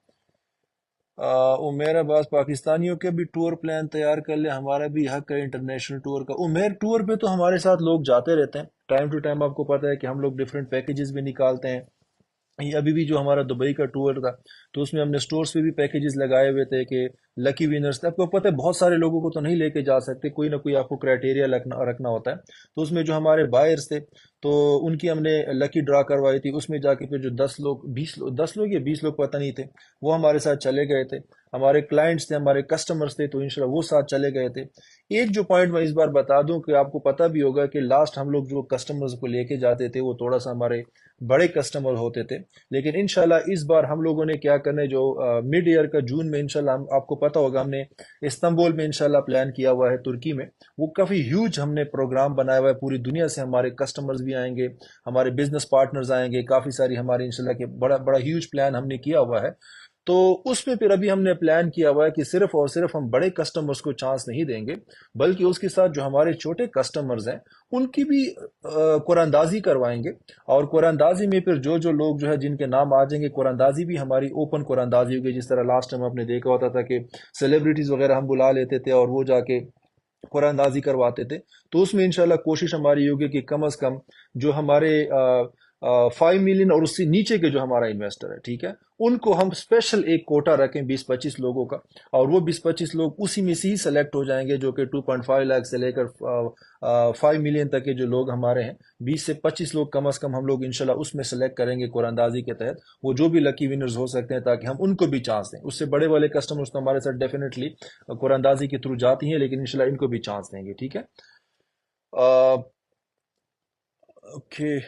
عمیر عباس، پاکستانیوں کے بھی ٹور پلان تیار کر لیں، ہمارا بھی حق ہے انٹرنیشنل ٹور کا۔ عمیر، ٹور پہ تو ہمارے ساتھ لوگ جاتے رہتے ہیں ٹائم ٹو ٹائم، آپ کو پتہ ہے کہ ہم لوگ ڈفرینٹ پیکیجز بھی نکالتے ہیں۔ یہ ابھی بھی جو ہمارا دبئی کا ٹور تھا تو اس میں ہم نے سٹورز پہ بھی پیکیجز لگائے ہوئے تھے کہ لکی وینرز تھے، آپ کو پتہ ہے بہت سارے لوگوں کو تو نہیں لے کے جا سکتے، کوئی نہ کوئی آپ کو کرائٹیریا رکھنا ہوتا ہے، تو اس میں جو ہمارے بائرز تھے تو ان کی ہم نے لکی ڈرا کروائی تھی، اس میں جا کے پھر جو 10 لوگ 20 لوگ 10 لوگ یا 20 لوگ پتہ نہیں تھے، وہ ہمارے ساتھ چلے گئے تھے، ہمارے کلائنٹس تھے، ہمارے کسٹمرز تھے، تو انشاءاللہ وہ ساتھ چلے گئے تھے۔ ایک جو پوائنٹ میں اس بار بتا دوں کہ آپ کو پتہ بھی ہوگا کہ لاسٹ ہم لوگ جو کسٹمرز کو لے کے جاتے تھے وہ تھوڑا سا ہمارے بڑے کسٹمر ہوتے تھے، لیکن انشاءاللہ اس بار ہم لوگوں نے کیا کرنے جو مڈ ایئر کا جون میں انشاءاللہ آپ کو پتہ ہوگا ہم نے استنبول میں انشاءاللہ پلان کیا ہوا ہے، ترکی میں، وہ کافی ہیوج ہم نے پروگرام بنایا ہوا ہے، پوری دنیا سے ہمارے کسٹمرز بھی آئیں گے، ہمارے بزنس پارٹنرز آئیں گے، کافی ساری ہمارے انشاءاللہ کے بڑا بڑا ہیوج پلان ہم نے کیا ہوا ہے۔ تو اس میں پھر ابھی ہم نے پلان کیا ہوا ہے کہ صرف اور صرف ہم بڑے کسٹمرز کو چانس نہیں دیں گے، بلکہ اس کے ساتھ جو ہمارے چھوٹے کسٹمرز ہیں ان کی بھی قرآن اندازی کروائیں گے، اور قرآن اندازی میں پھر جو جو لوگ جو ہے جن کے نام آ جائیں گے، قرآن اندازی بھی ہماری اوپن قرآن اندازی ہوگی، جس طرح لاسٹ ٹائم آپ نے دیکھا ہوتا تھا کہ سیلیبریٹیز وغیرہ ہم بلا لیتے تھے اور وہ جا کے قرآن اندازی کرواتے تھے، تو اس میں انشاءاللہ کوشش ہماری ہوگی کہ کم از کم جو ہمارے 5 ملین اور اس سے نیچے کے جو ہمارا انویسٹر ہے، ٹھیک ہے، ان کو ہم اسپیشل ایک کوٹا رکھیں 20-25 لوگوں کا، اور وہ 20-25 لوگ اسی میں سے ہی سلیکٹ ہو جائیں گے، جو کہ 2.5 لاکھ سے لے کر 5 ملین تک کے جو لوگ ہمارے ہیں، 20 سے 25 لوگ کم از کم ہم لوگ انشاءاللہ اس میں سلیکٹ کریں گے قرآن اندازی کے تحت، وہ جو بھی لکی ونرز ہو سکتے ہیں تاکہ ہم ان کو بھی چانس دیں۔ اس سے بڑے والے کسٹمرز تو ہمارے ساتھ ڈیفینیٹلی قرآن اندازی کے تھرو جاتی ہیں، لیکن انشاءاللہ ان کو بھی چانس دیں گے، ٹھیک ہے۔ اوکے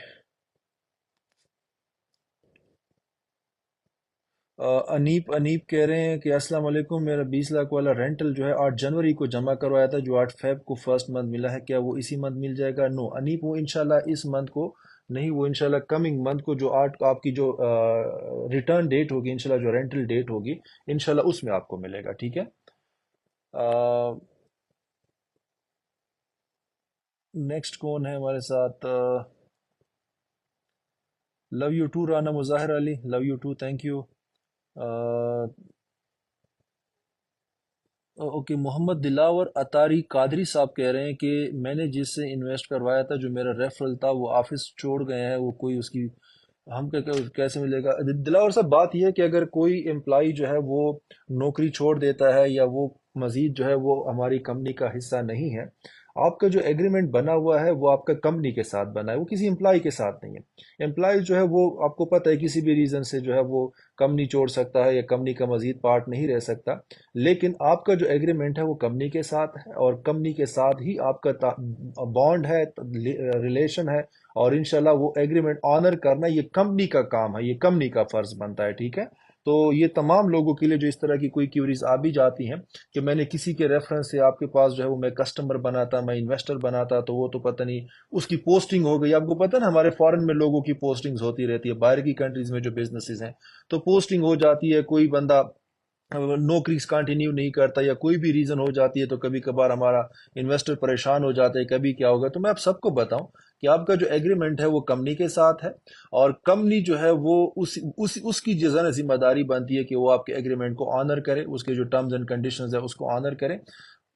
انیپ کہہ رہے ہیں کہ السلام علیکم، میرا 20 لاکھ والا رینٹل جو ہے 8 جنوری کو جمع کروایا تھا، جو 8 فیب کو فرسٹ منتھ ملا ہے، کیا وہ اسی منتھ مل جائے گا؟ نو انیپ، وہ انشاءاللہ اس منتھ کو نہیں، وہ انشاءاللہ کمنگ منتھ کو جو آپ کی جو ریٹرن ڈیٹ ہوگی، انشاءاللہ جو رینٹل ڈیٹ ہوگی انشاءاللہ اس میں آپ کو ملے گا، ٹھیک ہے۔ نیکسٹ کون ہے ہمارے ساتھ؟ Love you too Rana Mazahir Ali, love you too, thank you. Okay, Muhammad Dilawar Attari Qadri صاحب کہہ رہے ہیں کہ میں نے جس سے انویسٹ کروایا تھا، جو میرا ریفرل تھا، وہ آفس چھوڑ گئے ہیں، وہ کوئی اس کی ہم کیسے ملے گا؟ دلاور صاحب، بات یہ ہے کہ اگر کوئی امپلائی جو ہے وہ نوکری چھوڑ دیتا ہے یا وہ مزید جو ہے وہ ہماری کمپنی کا حصہ نہیں ہے، آپ کا جو ایگریمنٹ بنا ہوا ہے وہ آپ کا کمپنی کے ساتھ بنا ہے، وہ کسی امپلائی کے ساتھ نہیں ہے۔ امپلائی جو ہے وہ آپ کو پتہ ہے کسی بھی ریزن سے جو ہے وہ کمپنی چھوڑ سکتا ہے یا کمپنی کا مزید پارٹ نہیں رہ سکتا، لیکن آپ کا جو ایگریمنٹ ہے وہ کمپنی کے ساتھ ہے، اور کمپنی کے ساتھ ہی آپ کا بانڈ ہے، ریلیشن ہے، اور انشاءاللہ وہ ایگریمنٹ آنر کرنا یہ کمپنی کا کام ہے، یہ کمپنی کا فرض بنتا ہے، ٹھیک ہے۔ تو یہ تمام لوگوں کے لیے جو اس طرح کی کوئی کیوریز آ بھی جاتی ہیں کہ میں نے کسی کے ریفرنس سے آپ کے پاس جو ہے وہ میں کسٹمر بناتا، میں انویسٹر بناتا، تو وہ تو پتہ نہیں اس کی پوسٹنگ ہو گئی، آپ کو پتہ نا ہمارے فارن میں لوگوں کی پوسٹنگز ہوتی رہتی ہے، باہر کی کنٹریز میں جو بزنسز ہیں تو پوسٹنگ ہو جاتی ہے، کوئی بندہ نوکری کنٹینیو نہیں کرتا یا کوئی بھی ریزن ہو جاتی ہے، تو کبھی کبھار ہمارا انویسٹر پریشان ہو جاتا ہے، کبھی کیا ہوگا، تو میں آپ سب کو بتاؤں کہ آپ کا جو ایگریمنٹ ہے وہ کمپنی کے ساتھ ہے، اور کمپنی جو ہے وہ اس کی جو ذمہ داری بنتی ہے کہ وہ آپ کے ایگریمنٹ کو آنر کرے، اس کے جو ٹرمز اینڈ کنڈیشنز ہے اس کو آنر کرے۔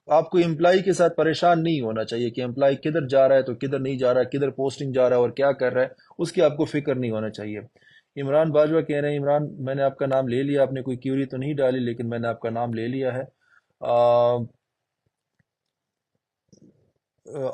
آپ کو امپلائی کے ساتھ پریشان نہیں ہونا چاہیے کہ امپلائی کدھر جا رہا ہے تو کدھر نہیں جا رہا ہے، کدھر پوسٹنگ جا رہا ہے اور کیا کر رہا ہے، اس کی آپ کو فکر نہیں ہونا چاہیے۔ عمران باجوہ کہہ رہے ہیں، عمران میں نے آپ کا نام لے لیا، آپ نے کوئی کیوری تو نہیں ڈالی لیکن میں نے آپ کا نام لے لیا ہے۔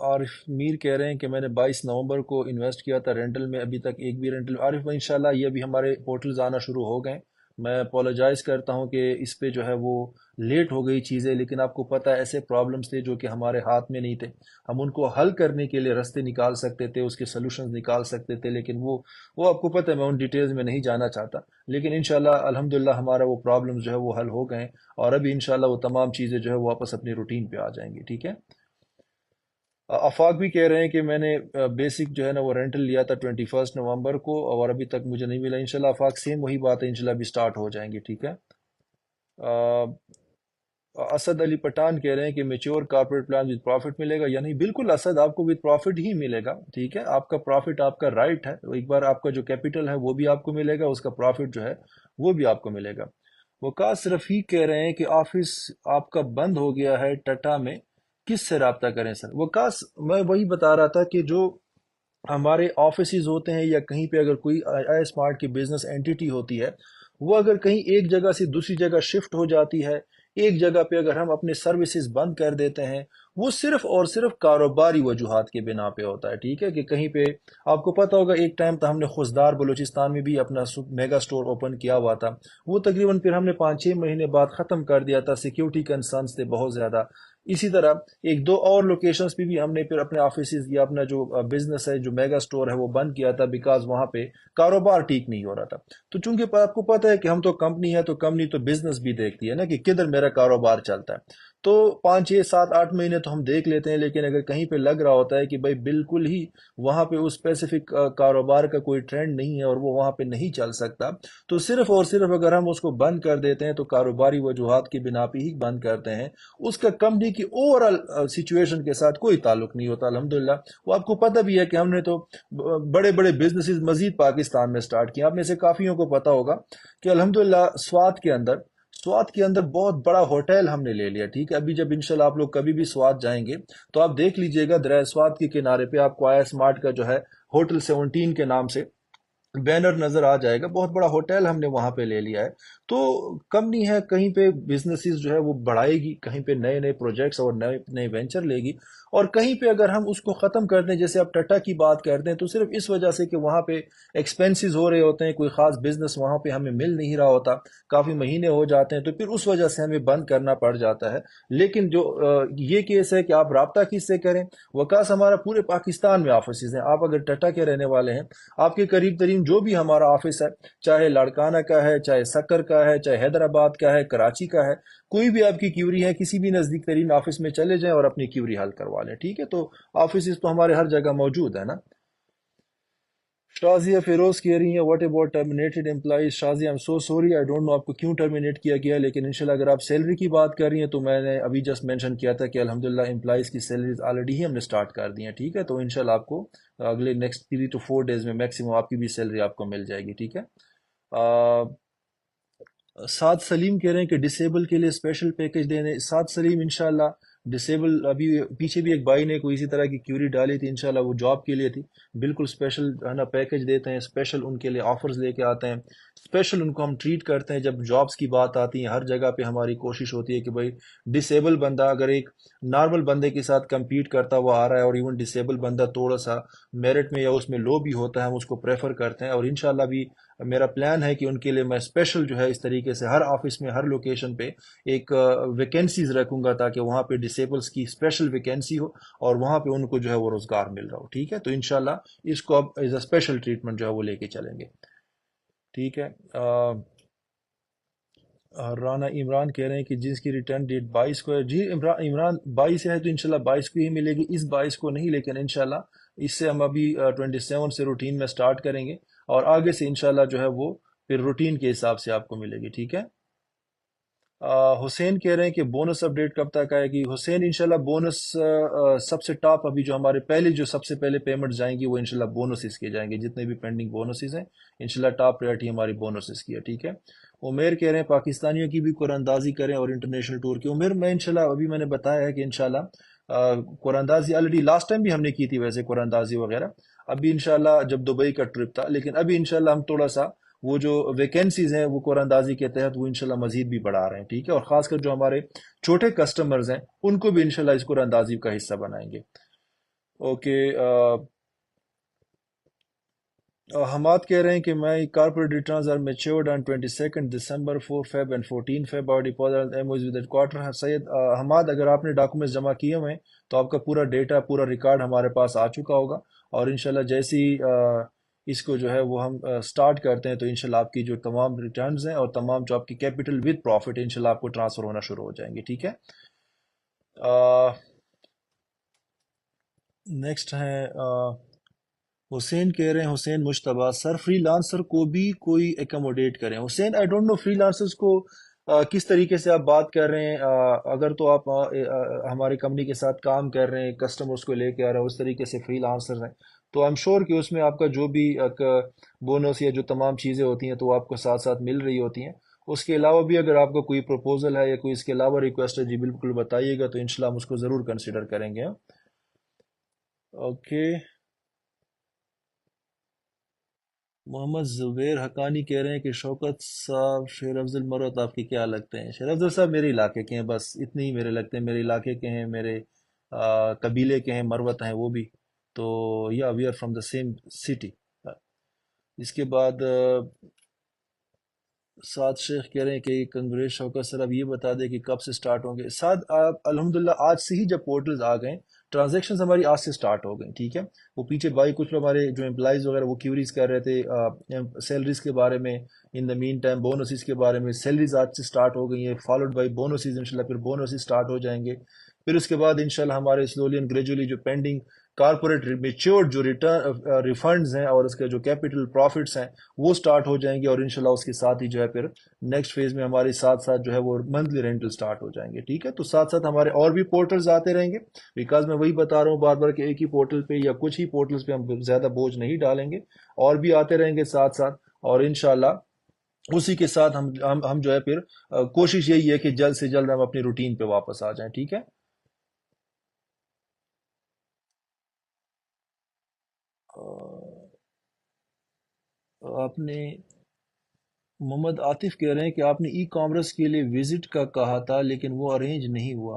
عارف میر کہہ رہے ہیں کہ میں نے 22 نومبر کو انویسٹ کیا تھا رینٹل میں، ابھی تک ایک بھی رینٹل، عارف بھائی انشاءاللہ یہ ابھی ہمارے پورٹلز آنا شروع ہو گئے، میں اپولوجائز کرتا ہوں کہ اس پہ جو ہے وہ لیٹ ہو گئی چیزیں، لیکن آپ کو پتہ ہے ایسے پرابلمس تھے جو کہ ہمارے ہاتھ میں نہیں تھے، ہم ان کو حل کرنے کے لیے راستے نکال سکتے تھے، اس کے سلوشنز نکال سکتے تھے، لیکن وہ آپ کو پتہ ہے میں ان ڈیٹیلز میں نہیں جانا چاہتا، لیکن انشاءاللہ الحمدللہ ہمارا وہ پرابلمز جو ہے وہ حل ہو گئے ہیں، اور ابھی انشاءاللہ وہ تمام چیزیں جو ہے واپس اپنی روٹین پہ آ جائیں گی، ٹھیک ہے۔ آفاق بھی کہہ رہے ہیں کہ میں نے بیسک جو ہے نا وہ رینٹل لیا تھا 21 نومبر کو، اور ابھی تک مجھے نہیں ملا، انشاءاللہ آفاق سیم وہی بات ہے، انشاءاللہ ابھی سٹارٹ ہو جائیں گی، ٹھیک ہے۔ آ، اسد علی پٹھان کہہ رہے ہیں کہ mature corporate plan with profit ملے گا یا نہیں؟ بالکل اسد، آپ کو وتھ پروفٹ ہی ملے گا، ٹھیک ہے، آپ کا پروفٹ آپ کا رائٹ ہے، ایک بار آپ کا جو کیپٹل ہے وہ بھی آپ کو ملے گا، اس کا پروفٹ جو ہے وہ بھی آپ کو ملے گا۔ وقاص رفیق کہہ رہے ہیں کہ آفس آپ کا بند ہو گیا ہے ٹٹا میں، کس سے رابطہ کریں سر؟ وقاص میں وہی بتا رہا تھا کہ جو ہمارے آفیسز ہوتے ہیں یا کہیں پہ اگر کوئی آئی اسمارٹ کی بزنس اینٹیٹی ہوتی ہے، وہ اگر کہیں ایک جگہ سے دوسری جگہ شفٹ ہو جاتی ہے، ایک جگہ پہ اگر ہم اپنے سروسز بند کر دیتے ہیں، وہ صرف اور صرف کاروباری وجوہات کے بنا پہ ہوتا ہے، ٹھیک ہے، کہ کہیں پہ آپ کو پتہ ہوگا ایک ٹائم تھا ہم نے خوزدار بلوچستان میں بھی اپنا میگا سٹور اوپن کیا ہوا تھا، وہ تقریباً پھر ہم نے 5-6 مہینے بعد ختم کر دیا تھا، سیکیورٹی کنسرنس تھے بہت زیادہ۔ اسی طرح ایک دو اور لوکیشنز پہ بھی ہم نے پھر اپنے آفیسز یا اپنا جو بزنس ہے جو میگا سٹور ہے وہ بند کیا تھا، بیکاز وہاں پہ کاروبار ٹھیک نہیں ہو رہا تھا۔ تو چونکہ آپ کو پتہ ہے کہ ہم تو کمپنی ہے، تو کمپنی تو بزنس بھی دیکھتی ہے نا کہ کدھر میرا کاروبار چلتا ہے، تو 5-6-7-8 مہینے تو ہم دیکھ لیتے ہیں، لیکن اگر کہیں پہ لگ رہا ہوتا ہے کہ بھائی بالکل ہی وہاں پہ اس اسپیسیفک کاروبار کا کوئی ٹرینڈ نہیں ہے اور وہ وہاں پہ نہیں چل سکتا، تو صرف اور صرف اگر ہم اس کو بند کر دیتے ہیں تو کاروباری وجوہات کی بنا پہ ہی بند کرتے ہیں، اس کا کمپنی کی اوورال سچویشن کے ساتھ کوئی تعلق نہیں ہوتا الحمدللہ۔ وہ آپ کو پتہ بھی ہے کہ ہم نے تو بڑے بڑے بزنسز مزید پاکستان میں سٹارٹ کیے، آپ میں سے کافیوں کو پتہ ہوگا کہ الحمدللہ سوات کے اندر بہت بڑا ہوٹل ہم نے لے لیا، ٹھیک ہے، ابھی جب انشاءاللہ آپ لوگ کبھی بھی سوات جائیں گے تو آپ دیکھ لیجئے گا دریا سوات کے کنارے پہ آپ کو آیا اسمارٹ کا جو ہے ہوٹل 17 کے نام سے بینر نظر آ جائے گا، بہت بڑا ہوٹل ہم نے وہاں پہ لے لیا ہے۔ تو کمپنی ہے کہیں پہ بزنسز جو ہے وہ بڑھائے گی، کہیں پہ نئے نئے پروجیکٹس اور نئے نئے وینچر لے گی، اور کہیں پہ اگر ہم اس کو ختم کر دیں، جیسے آپ ٹٹا کی بات کرتے ہیں، تو صرف اس وجہ سے کہ وہاں پہ ایکسپینسز ہو رہے ہوتے ہیں، کوئی خاص بزنس وہاں پہ ہمیں مل نہیں رہا ہوتا، کافی مہینے ہو جاتے ہیں، تو پھر اس وجہ سے ہمیں بند کرنا پڑ جاتا ہے۔ لیکن جو یہ کیس ہے کہ آپ رابطہ کس سے کریں؟ وکاس ہمارا پورے پاکستان میں آفیسز ہیں، آپ اگر ٹٹا کے رہنے والے ہیں، آپ کے قریب ترین جو بھی ہمارا آفس ہے، چاہے لاڑکانہ کا ہے، چاہے سکر کا ہے، چاہے حیدرآباد کا ہے، کراچی کا ہے، کوئی بھی آپ کی کیوری ہے، کسی بھی نزدیک ترین آفس میں چلے جائیں اور اپنی کیوری حل کروا لیں، ٹھیک ہے۔ تو آفیسز تو ہمارے ہر جگہ موجود ہے نا۔ شازیہ فیروز کہہ رہی ہیں what about terminated employees? Shazia I'm so sorry، I don't know آپ کو کیوں ٹرمینیٹ کیا گیا، لیکن انشاءاللہ اگر آپ سیلری کی بات کر رہی ہیں تو میں نے ابھی جسٹ مینشن کیا تھا کہ الحمدللہ امپلائیز کی سیلریز آلریڈی ہی ہم نے سٹارٹ کر دی ہیں، ٹھیک ہے، تو انشاءاللہ آپ کو اگلے نیکسٹ 3 to 4 ڈیز میں میکسیمم آپ کی بھی سیلری آپ کو مل جائے گی، ٹھیک ہے۔ سعد سلیم کہہ رہے ہیں کہ ڈسیبل کے لیے اسپیشل پیکج دینے، سعد سلیم انشاءاللہ ڈسیبل، ابھی پیچھے بھی ایک بھائی نے کوئی اسی طرح کی کیوری ڈالی تھی، انشاءاللہ وہ جاب کے لیے تھی، بالکل اسپیشل ہے نا پیکج دیتے ہیں، اسپیشل ان کے لیے آفرز لے کے آتے ہیں، اسپیشل ان کو ہم ٹریٹ کرتے ہیں جب جابز کی بات آتی ہے، ہر جگہ پہ ہماری کوشش ہوتی ہے کہ بھائی ڈسیبل بندہ اگر ایک نارمل بندے کے ساتھ کمپیٹ کرتا ہوا آ رہا ہے، اور ایون ڈسیبل بندہ تھوڑا سا میرٹ میں یا اس میں لو بھی ہوتا ہے، ہم اس کو پریفر کرتے ہیں، اور انشاءاللہ بھی میرا پلان ہے کہ ان کے لیے میں اسپیشل جو ہے اس طریقے سے ہر آفس میں ہر لوکیشن پہ ایک ویکینسیز رکھوں گا، تاکہ وہاں پہ ڈسیبلز کی اسپیشل ویکینسی ہو اور وہاں پہ ان کو جو ہے وہ روزگار مل رہا ہو، ٹھیک ہے۔ تو انشاءاللہ اس کو اب ایز اے اسپیشل ٹریٹمنٹ جو ہے وہ لے کے چلیں گے، ٹھیک ہے۔ رانا عمران کہہ رہے ہیں کہ جس کی ریٹرن ڈیٹ 22 کو ہے، جی عمران 22 ہے تو انشاءاللہ 22 کو ہی ملے گی، اس 22 کو نہیں، لیکن انشاءاللہ اس سے ہم ابھی 27 سے روٹین میں سٹارٹ کریں گے، اور آگے سے انشاءاللہ جو ہے وہ پھر روٹین کے حساب سے آپ کو ملے گی، ٹھیک ہے۔ حسین کہہ رہے ہیں کہ بونس اپڈیٹ کب تک آئے گی؟ حسین انشاءاللہ بونس سب سے ٹاپ ابھی جو ہمارے جو سب سے پہلے پیمنٹ جائیں گی وہ انشاءاللہ بونسز کے جائیں گے، جتنے بھی پینڈنگ بونسز ہیں انشاءاللہ ٹاپ پریورٹی ہماری بونسز کی ہے، ٹھیک ہے۔ عمیر کہہ رہے ہیں پاکستانیوں کی بھی قرآن اندازی کریں اور انٹرنیشنل ٹور کی۔ عمیر میں انشاءاللہ ابھی میں نے بتایا ہے کہ انشاءاللہ قرآن اندازی آلریڈی لاسٹ ٹائم بھی ہم نے کی تھی ویسے قرآن اندازی وغیرہ، ابھی انشاءاللہ جب دبئی کا ٹرپ تھا، لیکن ابھی انشاءاللہ ہم تھوڑا سا وہ جو ویکینسیز ہیں وہ قرآن اندازی کے تحت وہ انشاءاللہ مزید بھی بڑھا رہے ہیں، ٹھیک ہے، اور خاص کر جو ہمارے چھوٹے کسٹمرز ہیں ان کو بھی انشاءاللہ اس قرآن اندازی کا حصہ بنائیں گے۔ اوکے، حماد کہہ رہے ہیں کہ my corporate returns are matured on 22 December 4 Feb and 14 Feb اور deposit amounts with quarter. Syed Hammad, اگر آپ نے ڈاکومنٹس جمع کیے ہوئے ہیں تو آپ کا پورا ڈیٹا، پورا ریکارڈ ہمارے پاس آ چکا ہوگا، اور انشاءاللہ جیسی اس کو جو ہے وہ ہم سٹارٹ کرتے ہیں تو انشاءاللہ آپ کی جو تمام ریٹرنز ہیں اور تمام جو آپ کی کیپٹل ود پروفٹ انشاءاللہ آپ کو ٹرانسفر ہونا شروع ہو جائیں گے. ٹھیک ہے. نیکسٹ ہے حسین کہہ رہے ہیں، حسین مشتبہ سر فری لانسر کو بھی کوئی ایکوموڈیٹ کریں. حسین آئی ڈونٹ نو فری لانسرز کو کس طریقے سے آپ بات کر رہے ہیں. اگر تو آپ ہماری کمپنی کے ساتھ کام کر رہے ہیں، کسٹمرز کو لے کے آ رہے ہیں، اس طریقے سے فری لانسرز ہیں، تو ایم شور کہ اس میں آپ کا جو بھی بونس یا جو تمام چیزیں ہوتی ہیں تو وہ آپ کو ساتھ ساتھ مل رہی ہوتی ہیں. اس کے علاوہ بھی اگر آپ کا کوئی پروپوزل ہے یا کوئی اس کے علاوہ ریکویسٹ ہے، جی بالکل بتائیے گا، تو انشاءاللہ ہم اس کو ضرور کنسیڈر کریں گے. اوکے. محمد زبیر حقانی کہہ رہے ہیں کہ شوکت صاحب شیر افضل مروت آپ کے کیا لگتے ہیں؟ شیر افضل صاحب میرے علاقے کے ہیں، بس اتنے ہی میرے لگتے ہیں، میرے علاقے کے ہیں، میرے قبیلے کے ہیں، مروت ہیں وہ بھی. تو یا we are from the same city. اس کے بعد سعد شیخ کہہ رہے ہیں کہ کنگریس شوکت سر اب یہ بتا دیں کہ کب سے سٹارٹ ہوں گے. سعد آپ الحمدللہ آج سے ہی جب پورٹلز آ گئے، ٹرانزیکشنز ہماری آج سے سٹارٹ ہو گئیں. ٹھیک ہے. وہ پیچھے بائی کچھ لوگ ہمارے جو امپلائیز وغیرہ وہ کیوریز کر رہے تھے سیلریز کے بارے میں، ان دا مین ٹائم بونسز کے بارے میں. سیلریز آج سے سٹارٹ ہو گئی ہیں، فالوڈ بائی بونسز انشاءاللہ. پھر بونسز سٹارٹ ہو جائیں گے. پھر اس کے بعد انشاءاللہ ہمارے سلولی اینڈ گریجولی جو پینڈنگ کارپوریٹ میچورڈ جو ریفنڈز ہیں اور اس کے جو کیپٹل پروفٹس ہیں وہ سٹارٹ ہو جائیں گے، اور انشاءاللہ اس کے ساتھ ہی جو ہے پھر نیکسٹ فیز میں ہمارے ساتھ ساتھ جو ہے وہ منتھلی رینٹل سٹارٹ ہو جائیں گے. ٹھیک ہے. تو ساتھ ساتھ ہمارے اور بھی پورٹلز آتے رہیں گے، بیکاز میں وہی بتا رہا ہوں بار بار کہ ایک ہی پورٹل پہ یا کچھ ہی پورٹلز پہ ہم زیادہ بوجھ نہیں ڈالیں گے، اور بھی آتے رہیں گے ساتھ ساتھ. اور انشاءاللہ اسی کے ساتھ ہم جو ہے پھر کوشش یہی ہے کہ جلد سے جلد ہم اپنی روٹین پہ واپس آ جائیں. ٹھیک ہے. آپ نے محمد عاطف کہہ رہے ہیں کہ آپ نے ای کامرس کے لیے وزٹ کا کہا تھا لیکن وہ ارینج نہیں ہوا.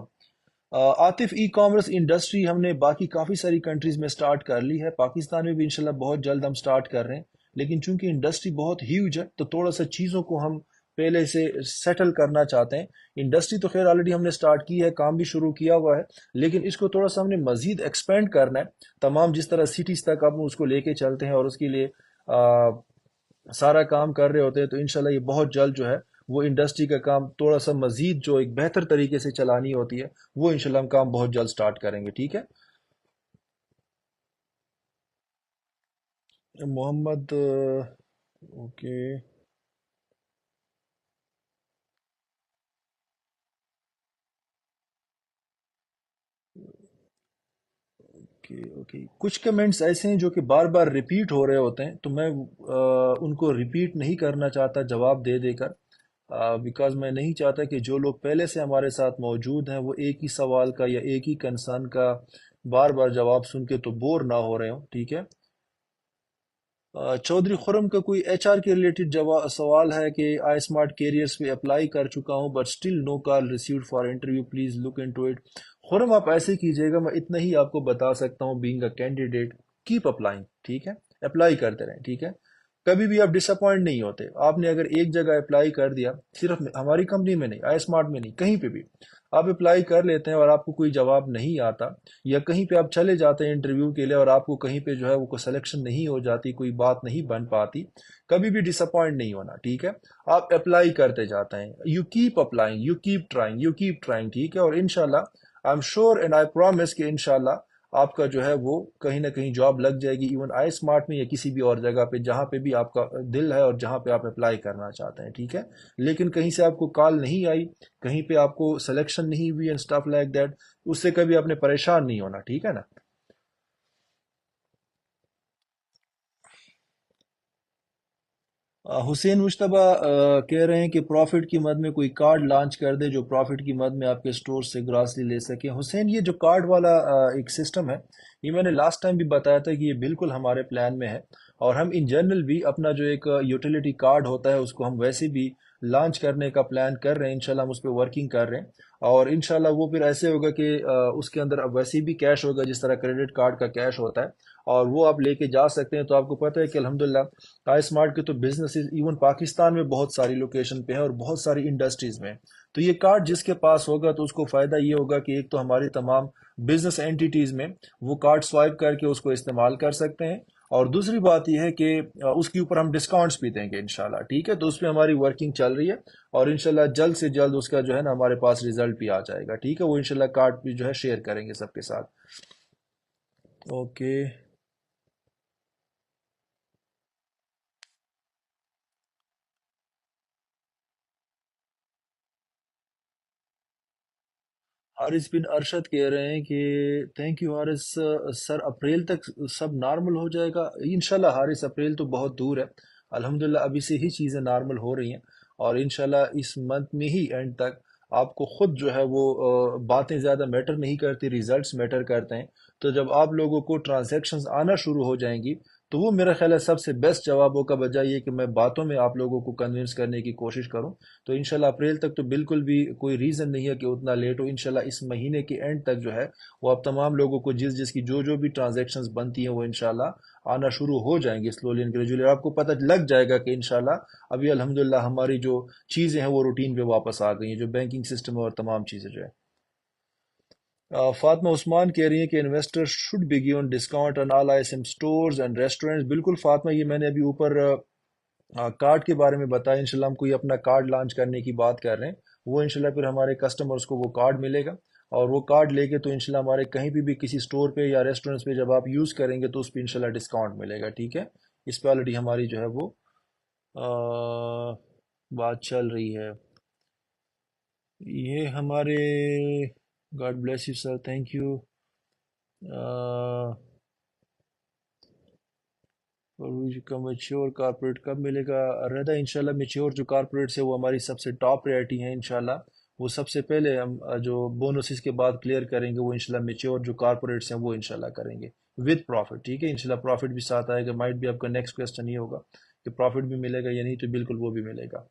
عاطف ای کامرس انڈسٹری ہم نے باقی کافی ساری کنٹریز میں سٹارٹ کر لی ہے، پاکستان میں بھی انشاءاللہ بہت جلد ہم سٹارٹ کر رہے ہیں. لیکن چونکہ انڈسٹری بہت ہیوج ہے تو تھوڑا سا چیزوں کو ہم پہلے سے سیٹل کرنا چاہتے ہیں. انڈسٹری تو خیر آلریڈی ہم نے سٹارٹ کی ہے، کام بھی شروع کیا ہوا ہے، لیکن اس کو تھوڑا سا ہم نے مزید ایکسپینڈ کرنا ہے. تمام جس طرح سٹیز تک ہم اس کو لے کے چلتے ہیں اور اس کے لیے سارا کام کر رہے ہوتے ہیں، تو انشاءاللہ یہ بہت جلد جو ہے وہ انڈسٹری کا کام تھوڑا سا مزید جو ایک بہتر طریقے سے چلانی ہوتی ہے وہ انشاءاللہ ہم کام بہت جلد سٹارٹ کریں گے. ٹھیک ہے. محمد اوکے. اوکے. کچھ کمنٹس ایسے ہیں جو کہ بار بار ریپیٹ ہو رہے ہوتے ہیں، تو میں ان کو ریپیٹ نہیں کرنا چاہتا جواب دے دے کر، بیکاز میں نہیں چاہتا کہ جو لوگ پہلے سے ہمارے ساتھ موجود ہیں وہ ایک ہی سوال کا یا ایک ہی کنسرن کا بار بار جواب سن کے تو بور نہ ہو رہے ہوں. ٹھیک ہے. چودھری خرم کا کوئی ایچ آر کے ریلیٹڈ سوال ہے کہ آئی اسمارٹ کیریئرس پہ اپلائی کر چکا ہوں but still no call received for interview, please look into it. Khurram آپ ایسے کیجیے گا، میں اتنا ہی آپ کو بتا سکتا ہوں، being a candidate keep applying. ٹھیک ہے. اپلائی کرتے رہیں. ٹھیک ہے. کبھی بھی آپ ڈس اپوائنٹ نہیں ہوتے. آپ نے اگر ایک جگہ اپلائی کر دیا، صرف ہماری کمپنی میں نہیں، آئی اسمارٹ میں نہیں، کہیں پہ بھی آپ اپلائی کر لیتے ہیں اور آپ کو کوئی جواب نہیں آتا، یا کہیں پہ آپ چلے جاتے ہیں انٹرویو کے لیے اور آپ کو کہیں پہ جو ہے وہ کوئی سلیکشن نہیں ہو جاتی، کوئی بات نہیں بن پاتی، کبھی بھی ڈس اپوائنٹ نہیں ہونا. ٹھیک ہے. آپ اپلائی کرتے جاتے ہیں، you keep applying, you keep trying, you keep trying. ٹھیک ہے. اور انشاءاللہ I am sure and I promise کہ انشاءاللہ آپ کا جو ہے وہ کہیں نہ کہیں جاب لگ جائے گی، ایون آئی اسمارٹ میں یا کسی بھی اور جگہ پہ جہاں پہ بھی آپ کا دل ہے اور جہاں پہ آپ اپلائی کرنا چاہتے ہیں. ٹھیک ہے. لیکن کہیں سے آپ کو کال نہیں آئی، کہیں پہ آپ کو سلیکشن نہیں ہوئی اینڈ اسٹف لائک دیٹ، اس سے کبھی آپ نے پریشان نہیں ہونا. ٹھیک ہے نا. حسین مشتبہ کہہ رہے ہیں کہ پروفٹ کی مد میں کوئی کارڈ لانچ کر دے جو پروفٹ کی مد میں آپ کے سٹور سے گراسری لے سکے. حسین یہ جو کارڈ والا ایک سسٹم ہے، یہ میں نے لاسٹ ٹائم بھی بتایا تھا کہ یہ بالکل ہمارے پلان میں ہے، اور ہم ان جنرل بھی اپنا جو ایک یوٹیلیٹی کارڈ ہوتا ہے اس کو ہم ویسے بھی لانچ کرنے کا پلان کر رہے ہیں، انشاءاللہ ہم اس پہ ورکنگ کر رہے ہیں، اور انشاءاللہ وہ پھر ایسے ہوگا کہ اس کے اندر اب ویسے بھی کیش ہوگا جس طرح کریڈٹ کارڈ کا کیش ہوتا ہے، اور وہ آپ لے کے جا سکتے ہیں۔ تو آپ کو پتہ ہے کہ الحمدللہ آئی اسمارٹ کے تو بزنسز ایون پاکستان میں بہت ساری لوکیشن پہ ہیں اور بہت ساری انڈسٹریز میں، تو یہ کارڈ جس کے پاس ہوگا تو اس کو فائدہ یہ ہوگا کہ ایک تو ہماری تمام بزنس اینٹیٹیز میں وہ کارڈ سوائپ کر کے اس کو استعمال کر سکتے ہیں، اور دوسری بات یہ ہے کہ اس کے اوپر ہم ڈسکاؤنٹس بھی دیں گے انشاءاللہ، ٹھیک ہے؟ تو اس پہ ہماری ورکنگ چل رہی ہے، اور انشاءاللہ جلد سے جلد اس کا جو ہے نا ہمارے پاس ریزلٹ بھی آ جائے گا، ٹھیک ہے؟ وہ انشاءاللہ کارڈ بھی جو ہے شیئر کریں گے سب کے ساتھ۔ اوکے، حارث بن ارشد کہہ رہے ہیں کہ thank you Haris sir, April تک سب نارمل ہو جائے گا انشاءاللہ؟ حارث اپریل تو بہت دور ہے، الحمدللہ ابھی سے ہی چیزیں نارمل ہو رہی ہیں، اور انشاءاللہ اس منتھ میں ہی اینڈ تک آپ کو خود جو ہے وہ باتیں زیادہ میٹر نہیں کرتی، ریزلٹس میٹر کرتے ہیں۔ تو جب آپ لوگوں کو ٹرانزیکشنز آنا شروع ہو جائیں گی تو وہ میرا خیال ہے سب سے بیسٹ جوابوں کا بجائے یہ کہ میں باتوں میں آپ لوگوں کو کنونس کرنے کی کوشش کروں، تو انشاءاللہ اپریل تک تو بالکل بھی کوئی ریزن نہیں ہے کہ اتنا لیٹ ہو، انشاءاللہ اس مہینے کے اینڈ تک جو ہے وہ آپ تمام لوگوں کو جس جس کی جو جو بھی ٹرانزیکشنز بنتی ہیں وہ انشاءاللہ آنا شروع ہو جائیں گے سلولی اینڈ گریجولی، اور آپ کو پتہ لگ جائے گا کہ انشاءاللہ ابھی الحمدللہ ہماری جو چیزیں ہیں وہ روٹین پہ واپس آ گئی ہیں، جو بینکنگ سسٹم ہے اور تمام چیزیں جو ہے۔ فاطمہ عثمان کہہ رہی ہیں کہ investor should be given discount on all I S M stores and restaurants. بالکل فاطمہ، یہ میں نے ابھی اوپر کارڈ کے بارے میں بتایا، انشاءاللہ ہم کوئی اپنا کارڈ لانچ کرنے کی بات کر رہے ہیں، وہ انشاءاللہ پھر ہمارے کسٹمرز کو وہ کارڈ ملے گا، اور وہ کارڈ لے کے تو انشاءاللہ ہمارے کہیں بھی کسی سٹور پہ یا ریسٹورنٹس پہ جب آپ یوز کریں گے تو اس پہ انشاءاللہ ڈسکاؤنٹ ملے گا، ٹھیک ہے؟ اس پہ آلریڈی ہماری جو ہے وہ بات چل رہی ہے۔ یہ ہمارے God bless you sir, thank you. کا میچور کارپوریٹ کب ملے گا رضا؟ انشاءاللہ میچور جو کارپوریٹس ہے وہ ہماری سب سے ٹاپ پریورٹی ہے انشاءاللہ، وہ سب سے پہلے ہم جو بونسز کے بعد کلیئر کریں گے وہ انشاءاللہ میچور جو کارپوریٹس ہیں وہ انشاءاللہ کریں گے ود پروفٹ، ٹھیک ہے؟ انشاءاللہ پروفٹ بھی ساتھ آئے گا، مائٹ بھی آپ کا نیکسٹ کویسچن یہ ہوگا کہ پروفٹ بھی ملے گا یا نہیں، تو بالکل وہ بھی ملے گا۔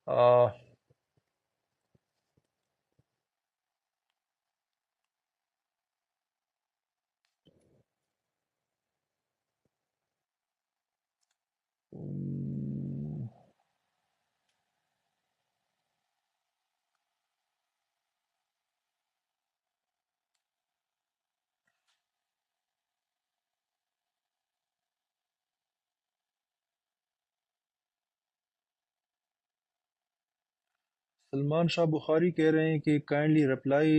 آ، سلمان شاہ بخاری کہہ رہے ہیں کہ کائنڈلی رپلائی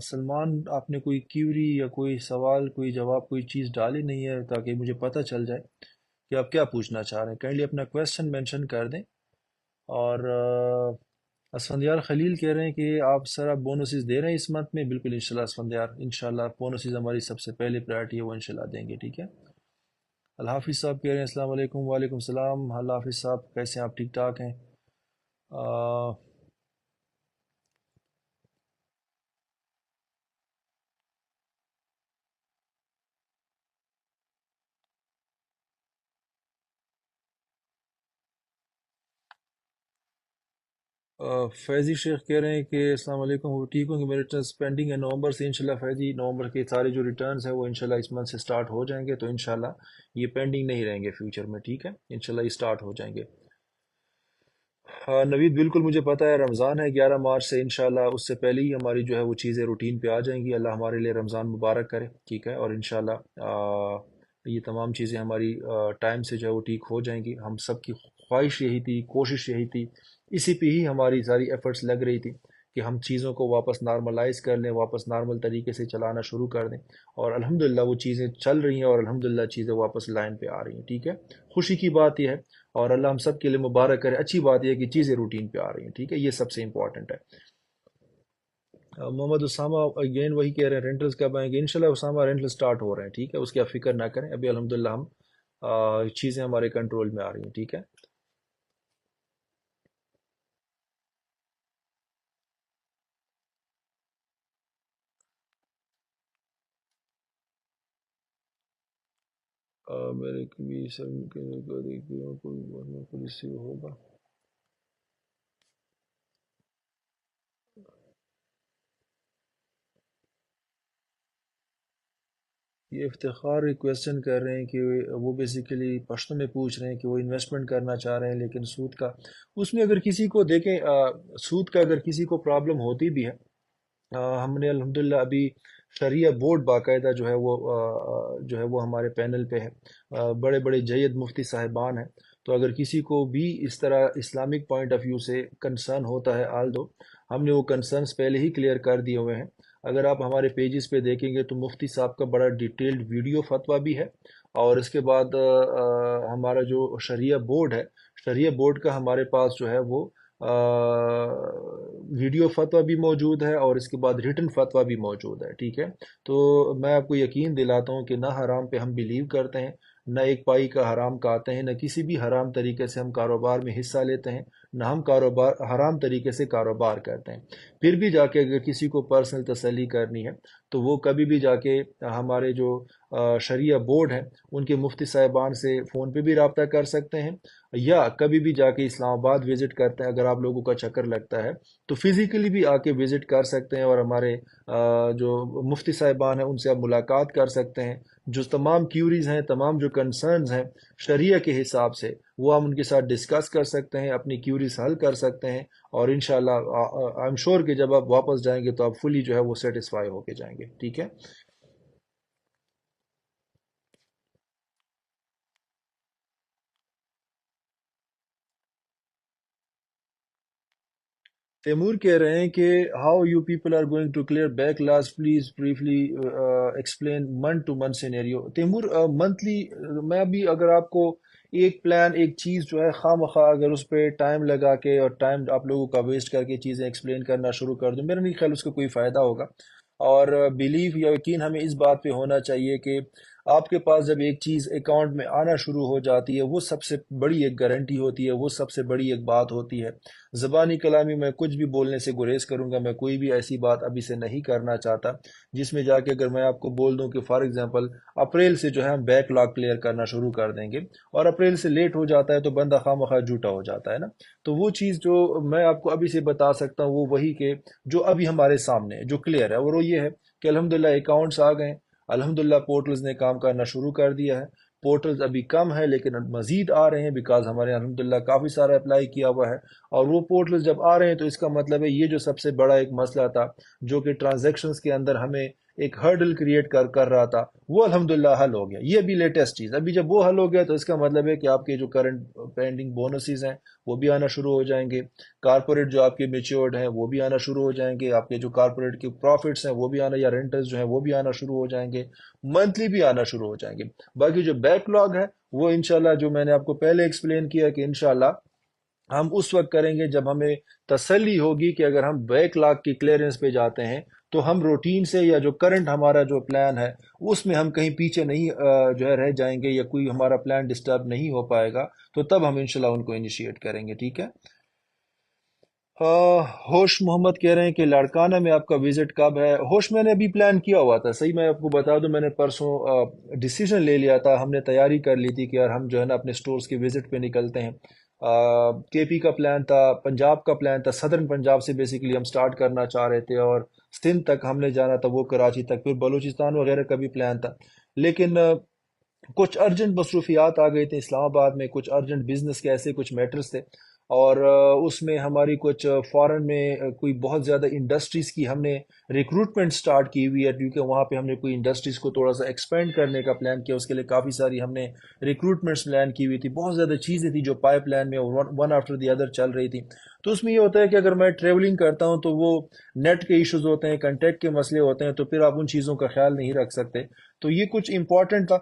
سلمان، آپ نے کوئی کیوری یا کوئی سوال، کوئی جواب، کوئی چیز ڈالی نہیں ہے تاکہ مجھے پتہ چل جائے کہ آپ کیا پوچھنا چاہ رہے ہیں، کائنڈلی اپنا کویسچن مینشن کر دیں۔ اور اسفندیار خلیل کہہ رہے ہیں کہ آپ سر آپ بونسز دے رہے ہیں اس منتھ میں؟ بالکل انشاءاللہ اسفندیار، انشاءاللہ بونسز ہماری سب سے پہلی پرائرٹی ہے، وہ انشاءاللہ دیں گے، ٹھیک ہے؟ الحافظ صاحب کہہ رہے ہیں السلام علیکم۔ وعلیکم السلام الحافظ صاحب، کیسے ہیں آپ؟ ٹھیک ٹھاک ہیں؟ آ، فیضی شیخ کہہ رہے ہیں کہ السلام علیکم، وہ ٹھیک ہوں کہ میرے ریٹرنس پینڈنگ ہے نومبر سے؟ انشاءاللہ فیضی، نومبر کے سارے جو ریٹرنز ہیں وہ انشاءاللہ اس منتھ سے سٹارٹ ہو جائیں گے، تو انشاءاللہ یہ پینڈنگ نہیں رہیں گے فیوچر میں، ٹھیک ہے؟ انشاءاللہ یہ سٹارٹ ہو جائیں گے۔ ہاں نوید، بالکل مجھے پتہ ہے رمضان ہے 11 مارچ سے، انشاءاللہ اس سے پہلے ہی ہماری جو ہے وہ چیزیں روٹین پہ آ جائیں گی، اللہ ہمارے لیے رمضان مبارک کرے، ٹھیک ہے؟ اور انشاءاللہ یہ تمام چیزیں ہماری ٹائم سے جو ہے وہ ٹھیک ہو جائیں گی۔ ہم سب کی خواہش یہی تھی، کوشش یہی تھی، اسی پہ ہی ہماری ساری ایفرٹس لگ رہی تھی کہ ہم چیزوں کو واپس نارملائز کر لیں، واپس نارمل طریقے سے چلانا شروع کر دیں، اور الحمدللہ وہ چیزیں چل رہی ہیں، اور الحمدللہ چیزیں واپس لائن پہ آ رہی ہیں، ٹھیک ہے؟ خوشی کی بات یہ ہے، اور اللہ ہم سب کے لیے مبارک کرے، اچھی بات یہ ہے کہ چیزیں روٹین پہ آ رہی ہیں، ٹھیک ہے؟ یہ سب سے امپورٹنٹ ہے۔ محمد اسامہ اگین وہی کہہ رہے ہیں رینٹلز کب آئیں گے؟ انشاءاللہ اسامہ رینٹل سٹارٹ ہو رہے ہیں، ٹھیک ہے؟ اس کی آپ فکر نہ کریں، ابھی الحمدللہ ہم چیزیں ہمارے کنٹرول میں آ رہی ہیں، ٹھیک ہے؟ میرے کبھی سب کو دیکھوں کوئی ریسیو ہوگا. یہ افتخار کویسچن کر رہے ہیں کہ وہ بیسیکلی پشتوں میں پوچھ رہے ہیں کہ وہ انویسٹمنٹ کرنا چاہ رہے ہیں لیکن سود کا اس میں اگر کسی کو دیکھیں سود کا اگر کسی کو پرابلم ہوتی بھی ہے ہم نے الحمدللہ ابھی شریعہ بورڈ باقاعدہ جو ہے وہ ہمارے پینل پہ ہے بڑے بڑے جید مفتی صاحبان ہیں تو اگر کسی کو بھی اس طرح اسلامک پوائنٹ آف ویو سے کنسرن ہوتا ہے آل دو ہم نے وہ کنسرنس پہلے ہی کلیئر کر دیے ہوئے ہیں اگر آپ ہمارے پیجز پہ دیکھیں گے تو مفتی صاحب کا بڑا ڈیٹیلڈ ویڈیو فتویٰ بھی ہے اور اس کے بعد ہمارا جو شریعہ بورڈ ہے شریعہ بورڈ کا ہمارے پاس جو ہے وہ ویڈیو فتویٰ بھی موجود ہے اور اس کے بعد ریٹن فتویٰ بھی موجود ہے ٹھیک ہے تو میں آپ کو یقین دلاتا ہوں کہ نہ حرام پہ ہم بلیو کرتے ہیں نہ ایک پائی کا حرام کھاتے ہیں نہ کسی بھی حرام طریقے سے ہم کاروبار میں حصہ لیتے ہیں نہ ہم کاروبار حرام طریقے سے کاروبار کرتے ہیں پھر بھی جا کے اگر کسی کو پرسنل تسلی کرنی ہے تو وہ کبھی بھی جا کے ہمارے جو شریعہ بورڈ ہیں ان کے مفتی صاحبان سے فون پہ بھی رابطہ کر سکتے ہیں یا کبھی بھی جا کے اسلام آباد وزٹ کرتے ہیں اگر آپ لوگوں کا چکر لگتا ہے تو فزیکلی بھی آ کے وزٹ کر سکتے ہیں اور ہمارے جو مفتی صاحبان ہیں ان سے آپ ملاقات کر سکتے ہیں جو تمام کیوریز ہیں تمام جو کنسرنز ہیں شریعہ کے حساب سے وہ ہم ان کے ساتھ ڈسکس کر سکتے ہیں اپنی کیوریز حل کر سکتے ہیں اور انشاءاللہ آئی ایم شور کہ جب آپ واپس جائیں گے تو آپ فلی جو ہے وہ سیٹسفائی ہو کے جائیں گے ٹھیک ہے تیمور کہہ رہے ہیں کہ how you people are going to clear back loss please briefly explain month to month scenario Taimur monthly میں ابھی اگر آپ کو ایک پلان ایک چیز جو ہے خواہ مخواہ اگر اس پہ ٹائم لگا کے اور ٹائم آپ لوگوں کا ویسٹ کر کے چیزیں ایکسپلین کرنا شروع کر دوں میرا نہیں خیال اس کا کوئی فائدہ ہوگا اور بلیو یا یقین ہمیں اس بات پہ ہونا چاہیے کہ آپ کے پاس جب ایک چیز اکاؤنٹ میں آنا شروع ہو جاتی ہے وہ سب سے بڑی ایک گارنٹی ہوتی ہے وہ سب سے بڑی ایک بات ہوتی ہے زبانی کلامی میں کچھ بھی بولنے سے گریز کروں گا میں کوئی بھی ایسی بات ابھی سے نہیں کرنا چاہتا جس میں جا کے اگر میں آپ کو بول دوں کہ فار ایگزامپل اپریل سے جو ہے ہم بیک لاگ کلیئر کرنا شروع کر دیں گے اور اپریل سے لیٹ ہو جاتا ہے تو بندہ خواہ مخواہ جھوٹا ہو جاتا ہے نا تو وہ چیز جو میں آپ کو ابھی سے بتا سکتا ہوں وہ وہی کہ جو ابھی ہمارے سامنے ہے جو کلیئر ہے اور وہ یہ ہے کہ الحمدللہ اکاؤنٹس آ گئے الحمدللہ پورٹلز نے کام کرنا شروع کر دیا ہے پورٹلز ابھی کم ہے لیکن مزید آ رہے ہیں بیکاز ہمارے الحمدللہ کافی سارا اپلائی کیا ہوا ہے اور وہ پورٹلز جب آ رہے ہیں تو اس کا مطلب ہے یہ جو سب سے بڑا ایک مسئلہ تھا جو کہ ٹرانزیکشنز کے اندر ہمیں ایک ہرڈل کریٹ کر رہا تھا وہ الحمدللہ حل ہو گیا یہ ابھی لیٹسٹ چیز ابھی جب وہ حل ہو گیا تو اس کا مطلب ہے کہ آپ کے جو کرنٹ پینڈنگ بونسز ہیں وہ بھی آنا شروع ہو جائیں گے کارپوریٹ جو آپ کے میچورڈ ہیں وہ بھی آنا شروع ہو جائیں گے آپ کے جو کارپوریٹ کے پروفٹس ہیں وہ بھی آنا یا رینٹرز جو ہیں وہ بھی آنا شروع ہو جائیں گے منتھلی بھی آنا شروع ہو جائیں گے باقی جو بیک لاگ ہے وہ انشاءاللہ جو میں نے آپ کو پہلے ایکسپلین کیا کہ انشاءاللہ ہم اس وقت کریں گے جب ہمیں تسلی ہوگی کہ اگر ہم بیک لاگ کی کلیئرنس پہ جاتے ہیں تو ہم روٹین سے یا جو کرنٹ ہمارا جو پلان ہے اس میں ہم کہیں پیچھے نہیں جو ہے رہ جائیں گے یا کوئی ہمارا پلان ڈسٹرب نہیں ہو پائے گا تو تب ہم انشاءاللہ ان کو انیشیٹ کریں گے ٹھیک ہے ہوش محمد کہہ رہے ہیں کہ لاڑکانہ میں آپ کا وزٹ کب ہے ہوش میں نے ابھی پلان کیا ہوا تھا صحیح میں آپ کو بتا دوں میں نے پرسوں ڈیسیژن لے لیا تھا ہم نے تیاری کر لی تھی کہ یار ہم جو ہے نا اپنے سٹورز کے وزٹ پہ نکلتے ہیں کے پی کا پلان تھا پنجاب کا پلان تھا صدرن پنجاب سے بیسیکلی ہم سٹارٹ کرنا چاہ رہے تھے اور سندھ تک ہم نے جانا تھا وہ کراچی تک پھر بلوچستان وغیرہ کا بھی پلان تھا لیکن کچھ ارجنٹ مصروفیات آ گئی تھے اسلام آباد میں کچھ ارجنٹ بزنس کے ایسے کچھ میٹرز تھے اور اس میں ہماری کچھ فارن میں کوئی بہت زیادہ انڈسٹریز کی ہم نے ریکروٹمنٹ سٹارٹ کی ہوئی ہے کیونکہ وہاں پہ ہم نے کوئی انڈسٹریز کو تھوڑا سا ایکسپینڈ کرنے کا پلان کیا اس کے لیے کافی ساری ہم نے ریکروٹمنٹس پلان کی ہوئی تھی بہت زیادہ چیزیں تھیں جو پائپ لائن میں ون آفٹر دی ادر چل رہی تھی تو اس میں یہ ہوتا ہے کہ اگر میں ٹریولنگ کرتا ہوں تو وہ نیٹ کے ایشوز ہوتے ہیں کنٹیکٹ کے مسئلے ہوتے ہیں تو پھر آپ ان چیزوں کا خیال نہیں رکھ سکتے تو یہ کچھ امپورٹنٹ تھا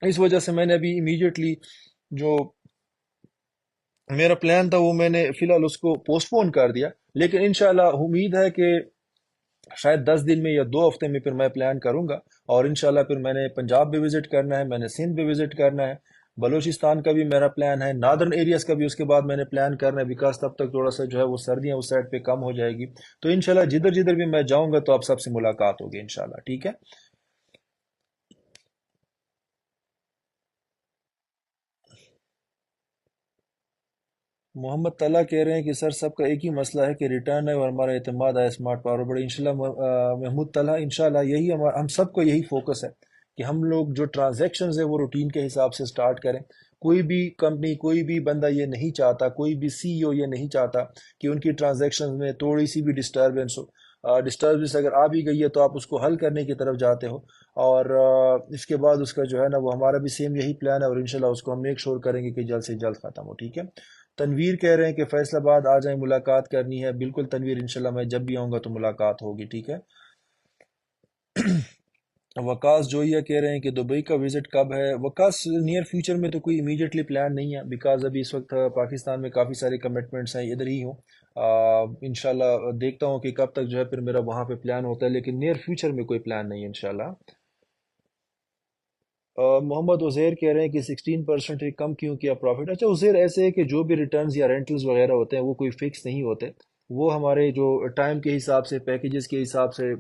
اس وجہ سے میں نے ابھی امیڈیٹلی جو میرا پلان تھا وہ میں نے فی الحال اس کو پوسٹ پون کر دیا لیکن انشاءاللہ امید ہے کہ شاید 10 دن میں یا 2 ہفتے میں پھر میں پلان کروں گا اور انشاءاللہ پھر میں نے پنجاب بھی وزٹ کرنا ہے میں نے سندھ بھی وزٹ کرنا ہے بلوچستان کا بھی میرا پلان ہے نادرن ایریاز کا بھی اس کے بعد میں نے پلان کرنا ہے بیکاز تب تک تھوڑا سا جو ہے وہ سردیاں اس سائڈ پہ کم ہو جائے گی تو انشاءاللہ جدھر جدھر بھی میں جاؤں گا تو آپ سب سے ملاقات ہوگی انشاءاللہ ٹھیک ہے محمد طلح کہہ رہے ہیں کہ سر سب کا ایک ہی مسئلہ ہے کہ ریٹرن ہے اور ہمارا اعتماد ہے اسمارٹ پاور بڑے انشاءاللہ محمود طلح انشاءاللہ یہی ہم سب کو یہی فوکس ہے کہ ہم لوگ جو ٹرانزیکشنز ہے وہ روٹین کے حساب سے سٹارٹ کریں. کوئی بھی کمپنی کوئی بھی بندہ یہ نہیں چاہتا, کوئی بھی سی ای او یہ نہیں چاہتا کہ ان کی ٹرانزیکشنز میں تھوڑی سی بھی ڈسٹربنس ہو. ڈسٹربنس اگر آ بھی گئی ہے تو آپ اس کو حل کرنے کی طرف جاتے ہو, اور اس کے بعد اس کا جو ہے نا وہ ہمارا بھی سیم یہی پلان ہے, اور انشاءاللہ اس کو ہم میک شور کریں گے کہ جلد سے جلد ختم ہو. ٹھیک ہے. تنویر کہہ رہے ہیں کہ فیصل آباد آ جائیں, ملاقات کرنی ہے. بالکل تنویر, انشاءاللہ میں جب بھی آؤں گا تو ملاقات ہوگی. ٹھیک ہے. وکاس جویا کہہ رہے ہیں کہ دبئی کا وزٹ کب ہے. وکاس نیئر فیوچر میں تو کوئی امیڈیٹلی پلان نہیں ہے, بیکاز ابھی اس وقت پاکستان میں کافی سارے کمٹمنٹس ہیں, ادھر ہی ہوں. انشاءاللہ دیکھتا ہوں کہ کب تک جو ہے پھر میرا وہاں پہ پلان ہوتا ہے, لیکن نیئر فیوچر میں کوئی پلان نہیں ہے انشاءاللہ. محمد عزیر کہہ رہے ہیں کہ 16% ہی کم کیوں کیا پروفٹ. اچھا عزیر, ایسے ہے کہ جو بھی ریٹرنز یا رینٹلز وغیرہ ہوتے ہیں وہ کوئی فکس نہیں ہوتے, وہ ہمارے جو ٹائم کے حساب سے, پیکیجز کے حساب سے,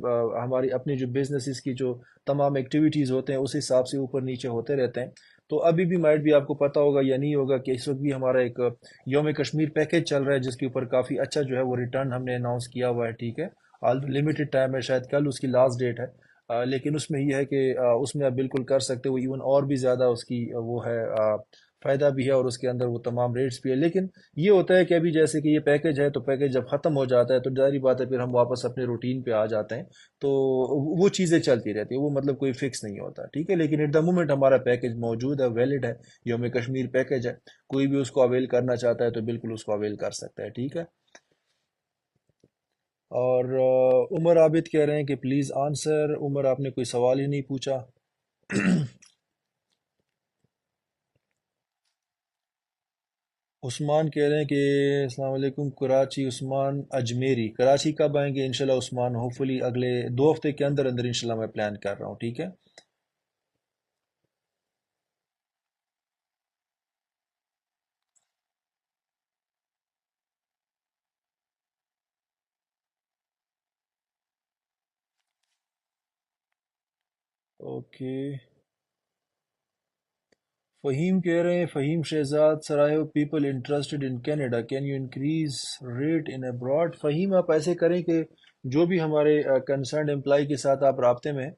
ہماری اپنی جو بزنسز کی جو تمام ایکٹیویٹیز ہوتے ہیں اس حساب سے اوپر نیچے ہوتے رہتے ہیں. تو ابھی بھی مائٹ بھی آپ کو پتہ ہوگا یا نہیں ہوگا کہ اس وقت بھی ہمارا ایک یوم کشمیر پیکیج چل رہا ہے جس کے اوپر کافی اچھا جو ہے وہ ریٹرن ہم نے اناؤنس کیا ہوا ہے. ٹھیک ہے. آل لمیٹڈ ٹائم ہے, شاید کل اس کی لاسٹ ڈیٹ ہے. لیکن اس میں یہ ہے کہ اس میں آپ بالکل کر سکتے ہو, ایون اور بھی زیادہ اس کی وہ ہے, فائدہ بھی ہے, اور اس کے اندر وہ تمام ریٹس بھی ہے. لیکن یہ ہوتا ہے کہ ابھی جیسے کہ یہ پیکیج ہے, تو پیکیج جب ختم ہو جاتا ہے تو ظاہری بات ہے پھر ہم واپس اپنے روٹین پہ آ جاتے ہیں, تو وہ چیزیں چلتی رہتی ہیں, وہ مطلب کوئی فکس نہیں ہوتا. ٹھیک ہے. لیکن ایٹ دا مومنٹ ہمارا پیکیج موجود ہے, ویلڈ ہے, یوم کشمیر پیکیج ہے, کوئی بھی اس کو اویل کرنا چاہتا ہے تو بالکل اس کو اویل کر سکتا ہے. ٹھیک ہے. اور عمر عابد کہہ رہے ہیں کہ پلیز آنسر. عمر, آپ نے کوئی سوال ہی نہیں پوچھا. عثمان کہہ رہے ہیں کہ السلام علیکم کراچی. عثمان اجمیری, کراچی کب آئیں گے انشاءاللہ عثمان؟ ہوپ فلی اگلے 2 ہفتے کے اندر اندر انشاءاللہ میں پلان کر رہا ہوں. ٹھیک ہے. اوکے. فہیم کہہ رہے ہیں, Faheem Shahzad Sarai, people interested in Canada, can you increase rate in abroad. Faheem, آپ ایسے کریں کہ جو بھی ہمارے کنسرنڈ امپلائی کے ساتھ آپ رابطے میں ہیں,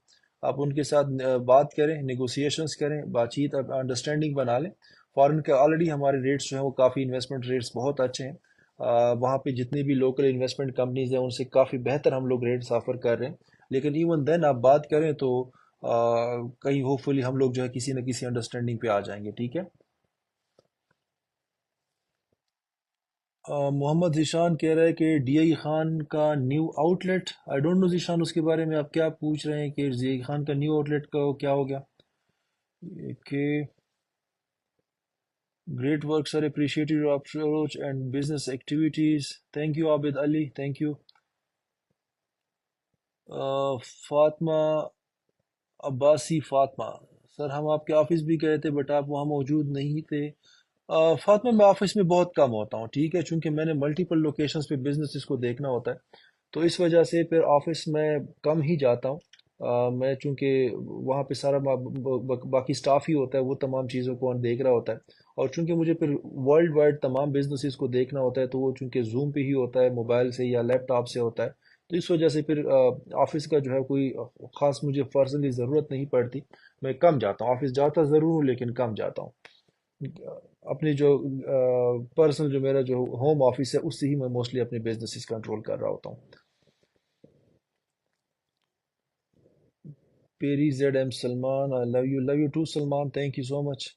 آپ ان کے ساتھ بات کریں, نیگوسیشنز کریں, بات چیت, انڈرسٹینڈنگ بنا لیں. فارن کے آلریڈی ہمارے ریٹس جو ہیں وہ کافی انویسٹمنٹ ریٹس بہت اچھے ہیں. وہاں پہ جتنی بھی لوکل انویسٹمنٹ کمپنیز ہیں ان سے کافی بہتر ہم لوگ ریٹس آفر کر رہے ہیں. لیکن ایون دین آپ بات کریں تو کہیں ہوپ فلی ہم لوگ جو ہے کسی نہ کسی انڈرسٹینڈنگ پہ آ جائیں گے. ٹھیک ہے. محمد ذیشان کہہ رہا ہے کہ ڈی آئی خان کا new outlet. I don't know Zeeshan, اس کے بارے میں آپ کیا پوچھ رہے ہیں کہ ڈی آئی خان کا نیو آؤٹ لیٹ کا کیا ہو گیا. کہ great work sir, appreciate your approach and business activities. Thank you Abid Ali, thank you. Fatima Abbasi, Fatima sir ہم آپ کے آفس بھی گئے تھے بٹ آپ وہاں موجود نہیں تھے. فاطمہ, میں آفس میں بہت کم ہوتا ہوں. ٹھیک ہے. چونکہ میں نے ملٹیپل لوکیشنز پہ بزنس کو دیکھنا ہوتا ہے, تو اس وجہ سے پھر آفس میں کم ہی جاتا ہوں. میں چونکہ وہاں پہ سارا باقی سٹاف ہی ہوتا ہے, وہ تمام چیزوں کو دیکھ رہا ہوتا ہے. اور چونکہ مجھے پھر ورلڈ وائڈ تمام بزنسز کو دیکھنا ہوتا ہے, تو وہ چونکہ زوم پہ ہی ہوتا ہے, موبائل سے یا لیپ ٹاپ سے ہوتا ہے, تو اس وجہ سے پھر آفس کا جو ہے کوئی خاص مجھے پرسنلی ضرورت نہیں پڑتی. میں کم جاتا ہوں, آفس جاتا ضرور ہوں لیکن کم جاتا ہوں. اپنی جو پرسنل جو میرا جو ہوم آفس ہے اس سے ہی میں موسٹلی اپنے بزنسز کنٹرول کر رہا ہوتا ہوں. پیری Z M Salman, I love you too Salman, thank you so much.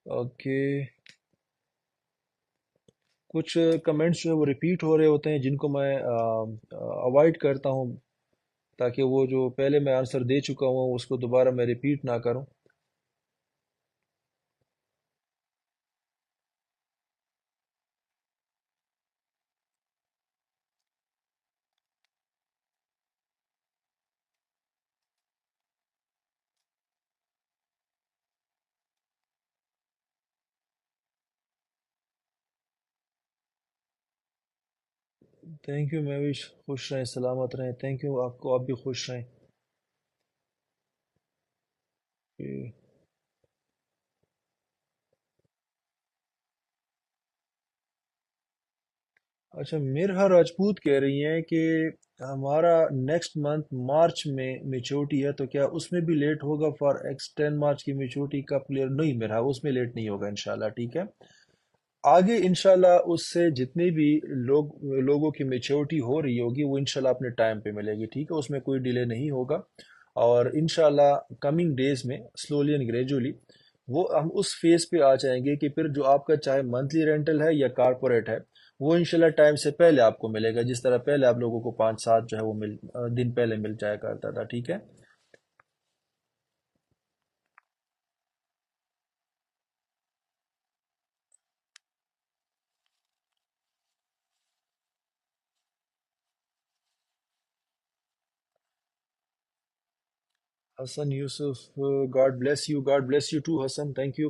Okay. کچھ کمنٹس جو ہے وہ ریپیٹ ہو رہے ہوتے ہیں جن کو میں اوائڈ کرتا ہوں, تاکہ وہ جو پہلے میں آنسر دے چکا ہوں اس کو دوبارہ میں ریپیٹ نہ کروں. تھینک یو مہوش, خوش رہیں, سلامت رہیں. تھینک یو, آپ کو, آپ بھی خوش رہیں. اچھا، میرا راجپوت کہہ رہی ہیں کہ ہمارا نیکسٹ منتھ مارچ میں میچورٹی ہے، تو کیا اس میں بھی لیٹ ہوگا فار ایکس 10 مارچ کی میچورٹی کا کلیئر نہیں میرا، اس میں لیٹ نہیں ہوگا انشاءاللہ، ٹھیک ہے۔ آگے انشاءاللہ اس سے جتنی بھی لوگوں کی میچورٹی ہو رہی ہوگی وہ انشاءاللہ اپنے ٹائم پہ ملے گی، ٹھیک ہے، اس میں کوئی ڈیلے نہیں ہوگا۔ اور انشاءاللہ کمنگ ڈیز میں سلولی اینڈ گریجولی وہ ہم اس فیز پہ آ جائیں گے کہ پھر جو آپ کا چاہے منتھلی رینٹل ہے یا کارپوریٹ ہے وہ انشاءاللہ ٹائم سے پہلے آپ کو ملے گا، جس طرح پہلے آپ لوگوں کو 5 7 جو ہے وہ دن پہلے مل جایا کرتا تھا، ٹھیک ہے۔ Hassan Yousuf, God bless you, God bless you too Hassan, thank you.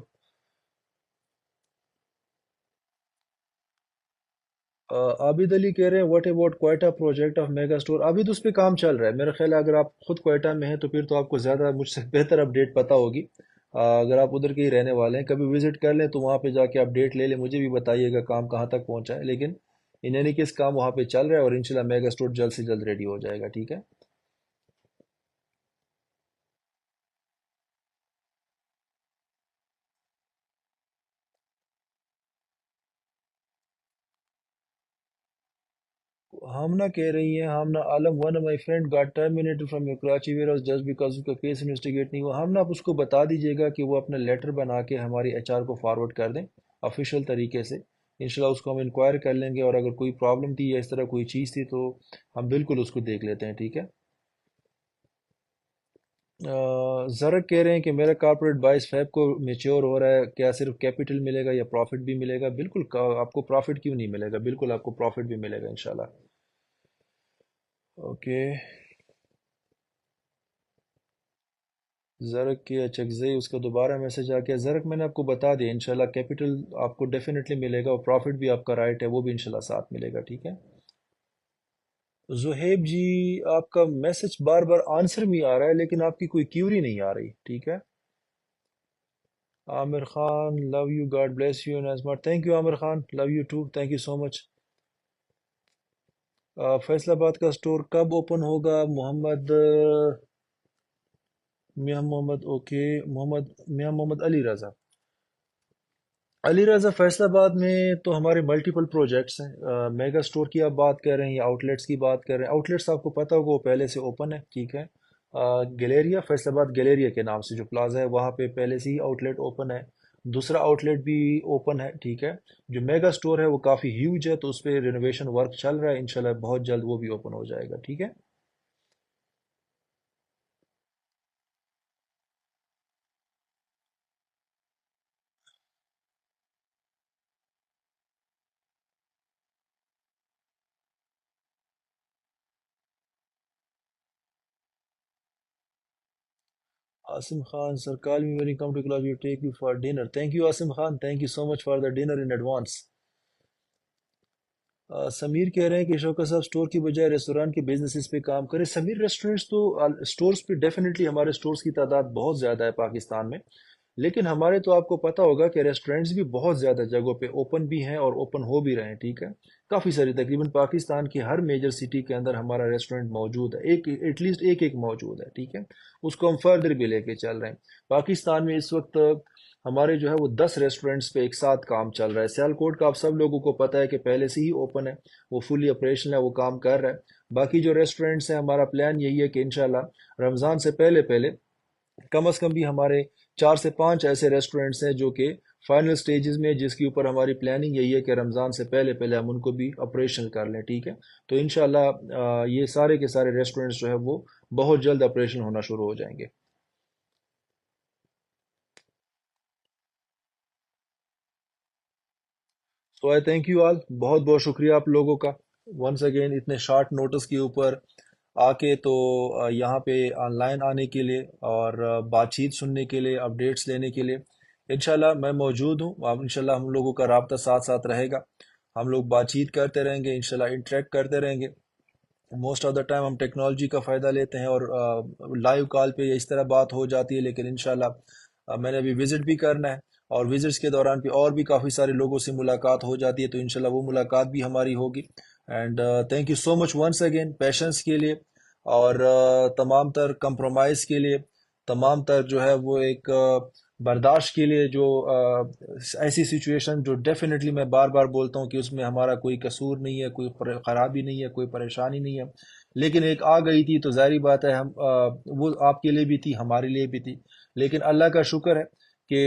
Abid Ali کہہ رہے ہیں what about Quetta project of mega store? Abid اس پہ کام چل رہا ہے، میرا خیال ہے اگر آپ خود کوئٹہ میں ہیں تو پھر تو آپ کو زیادہ مجھ سے بہتر اپڈیٹ پتہ ہوگی۔ اگر آپ ادھر کے ہی رہنے والے ہیں کبھی وزٹ کر لیں تو وہاں پہ جا کے اپڈیٹ لے لیں، مجھے بھی بتائیے گا کام کہاں تک پہنچا ہے، لیکن ان اینی کیس کام وہاں پہ چل رہا ہے اور انشاءاللہ میگا اسٹور جلد سے جلد ریڈی ہو جائے گا، ٹھیک ہے۔ ہامنا کہہ رہی ہیں، Hamna Alam one my friend got terminated from your Karachi warehouse just because اس کا کیس انویسٹیگیٹ نہیں ہوا۔ ہامنا آپ اس کو بتا دیجیے گا کہ وہ اپنا لیٹر بنا کے ہماری ایچ آر کو فارورڈ کر دیں آفیشیل طریقے سے، انشاءاللہ اس کو ہم انکوائر کر لیں گے، اور اگر کوئی پرابلم تھی یا اس طرح کوئی چیز تھی تو ہم بالکل اس کو دیکھ لیتے ہیں، ٹھیک ہے۔ زرک کہہ رہے ہیں کہ میرا کارپوریٹ 22 فیب کو میچور ہو رہا ہے، کیا صرف کیپٹل ملے گا یا پروفٹ بھی ملے گا؟ بالکل، آپ کو پروفٹ کیوں نہیں ملے گا، بالکل آپ کو پروفٹ بھی ملے گا انشاءاللہ۔ اوکے، زرک کی اچکزئی اس کا دوبارہ میسج آ گیا، زرک میں نے آپ کو بتا دیا انشاءاللہ کیپٹل آپ کو ڈیفینیٹلی ملے گا، اور پروفٹ بھی آپ کا رائٹ ہے وہ بھی انشاءاللہ ساتھ ملے گا، ٹھیک ہے۔ زہیب جی، آپ کا میسج بار بار آنسر میں آ رہا ہے لیکن آپ کی کوئی کیوری نہیں آ رہی، ٹھیک ہے۔ Aamir Khan, love you, God bless you Nazmar, thank you Aamir Khan, love you too, thank you so much. Faisalabad کا سٹور کب اوپن ہوگا؟ محمد میاں محمد، اوکے، میاں محمد علی رضا، علی رضا فیصل آباد میں تو ہمارے ملٹیپل پروجیکٹس ہیں، میگا سٹور کی آپ بات کر رہے ہیں یا آؤٹ لیٹس کی بات کر رہے ہیں؟ آؤٹ لیٹس آپ کو پتہ ہوگا وہ پہلے سے اوپن ہے، ٹھیک ہے۔ گیلیریا، فیصل آباد گیلیریا کے نام سے جو پلازا ہے وہاں پہ پہلے سے ہی آؤٹ لیٹ اوپن ہے، دوسرا آؤٹ لیٹ بھی اوپن ہے، ٹھیک ہے۔ جو میگا سٹور ہے وہ کافی ہیوج ہے تو اس پہ رینوویشن ورک چل رہا ہے، انشاءاللہ بہت جلد وہ بھی اوپن ہو جائے گا، ٹھیک ہے۔ عاصم خان سر call me when you come to club you take you for dinner. Thank you Asim Khan, thank you so much for the dinner in advance. Sameer کہہ رہے ہیں کہ شوکت صاحب سٹور کی بجائے ریسٹوران کے بزنسز پہ کام کریں۔ سمیر ریسٹورنٹس تو سٹورز پہ ڈیفینیٹلی ہمارے سٹورز کی تعداد بہت زیادہ ہے پاکستان میں، لیکن ہمارے تو آپ کو پتہ ہوگا کہ ریسٹورنٹس بھی بہت زیادہ جگہوں پہ اوپن بھی ہیں اور اوپن ہو بھی رہے ہیں، ٹھیک ہے۔ کافی ساری تقریباً پاکستان کی ہر میجر سٹی کے اندر ہمارا ریسٹورنٹ موجود ہے، ایک ایٹ لیسٹ ایک موجود ہے، ٹھیک ہے۔ اس کو ہم فردر بھی لے کے چل رہے ہیں۔ پاکستان میں اس وقت ہمارے جو ہے وہ 10 ریسٹورنٹس پہ ایک ساتھ کام چل رہا ہے۔ سیالکوٹ کا آپ سب لوگوں کو پتہ ہے کہ پہلے سے ہی اوپن ہے، وہ فلی آپریشنل ہے، وہ کام کر رہا ہے۔ باقی جو ریسٹورنٹس ہیں ہمارا پلان یہی ہے کہ انشاءاللہ رمضان سے پہلے پہلے کم از کم بھی ہمارے 4 سے 5 ایسے ریسٹورنٹس ہیں جو کہ فائنل سٹیجز میں، جس کے اوپر ہماری پلاننگ یہی ہے کہ رمضان سے پہلے پہلے ہم ان کو بھی آپریشنل کر لیں، ٹھیک ہے۔ تو انشاءاللہ یہ سارے کے سارے ریسٹورنٹس جو ہے وہ بہت جلد آپریشن ہونا شروع ہو جائیں گے۔ سو آئی تھینک یو آل، بہت بہت شکریہ آپ لوگوں کا ونس اگین اتنے شارٹ نوٹس کے اوپر آ کے تو یہاں پہ آن لائن آنے کے لیے اور بات چیت سننے کے لیے، اپڈیٹس لینے کے لیے۔ انشاءاللہ میں موجود ہوں، اب انشاءاللہ ہم لوگوں کا رابطہ ساتھ ساتھ رہے گا، ہم لوگ بات چیت کرتے رہیں گے، انشاءاللہ انٹریکٹ کرتے رہیں گے۔ موسٹ آف دا ٹائم ہم ٹیکنالوجی کا فائدہ لیتے ہیں اور لائیو کال پہ اس طرح بات ہو جاتی ہے، لیکن انشاءاللہ میں نے ابھی وزٹ بھی کرنا ہے، اور وزٹس کے دوران پہ اور بھی کافی سارے لوگوں سے ملاقات ہو جاتی ہے، تو انشاءاللہ وہ ملاقات بھی ہماری ہوگی. And thank you so much once again patience کے لیے، اور تمام تر کمپرومائز کے لیے، تمام تر جو ہے وہ ایک برداشت کے لیے. جو ایسی سچویشن جو ڈیفینیٹلی میں بار بار بولتا ہوں کہ اس میں ہمارا کوئی قصور نہیں ہے، کوئی خرابی نہیں ہے، کوئی پریشانی نہیں ہے، لیکن ایک آ گئی تھی تو ظاہری بات ہے ہم وہ آپ کے لیے بھی تھی، ہمارے لیے بھی تھی. لیکن اللہ کا شکر ہے کہ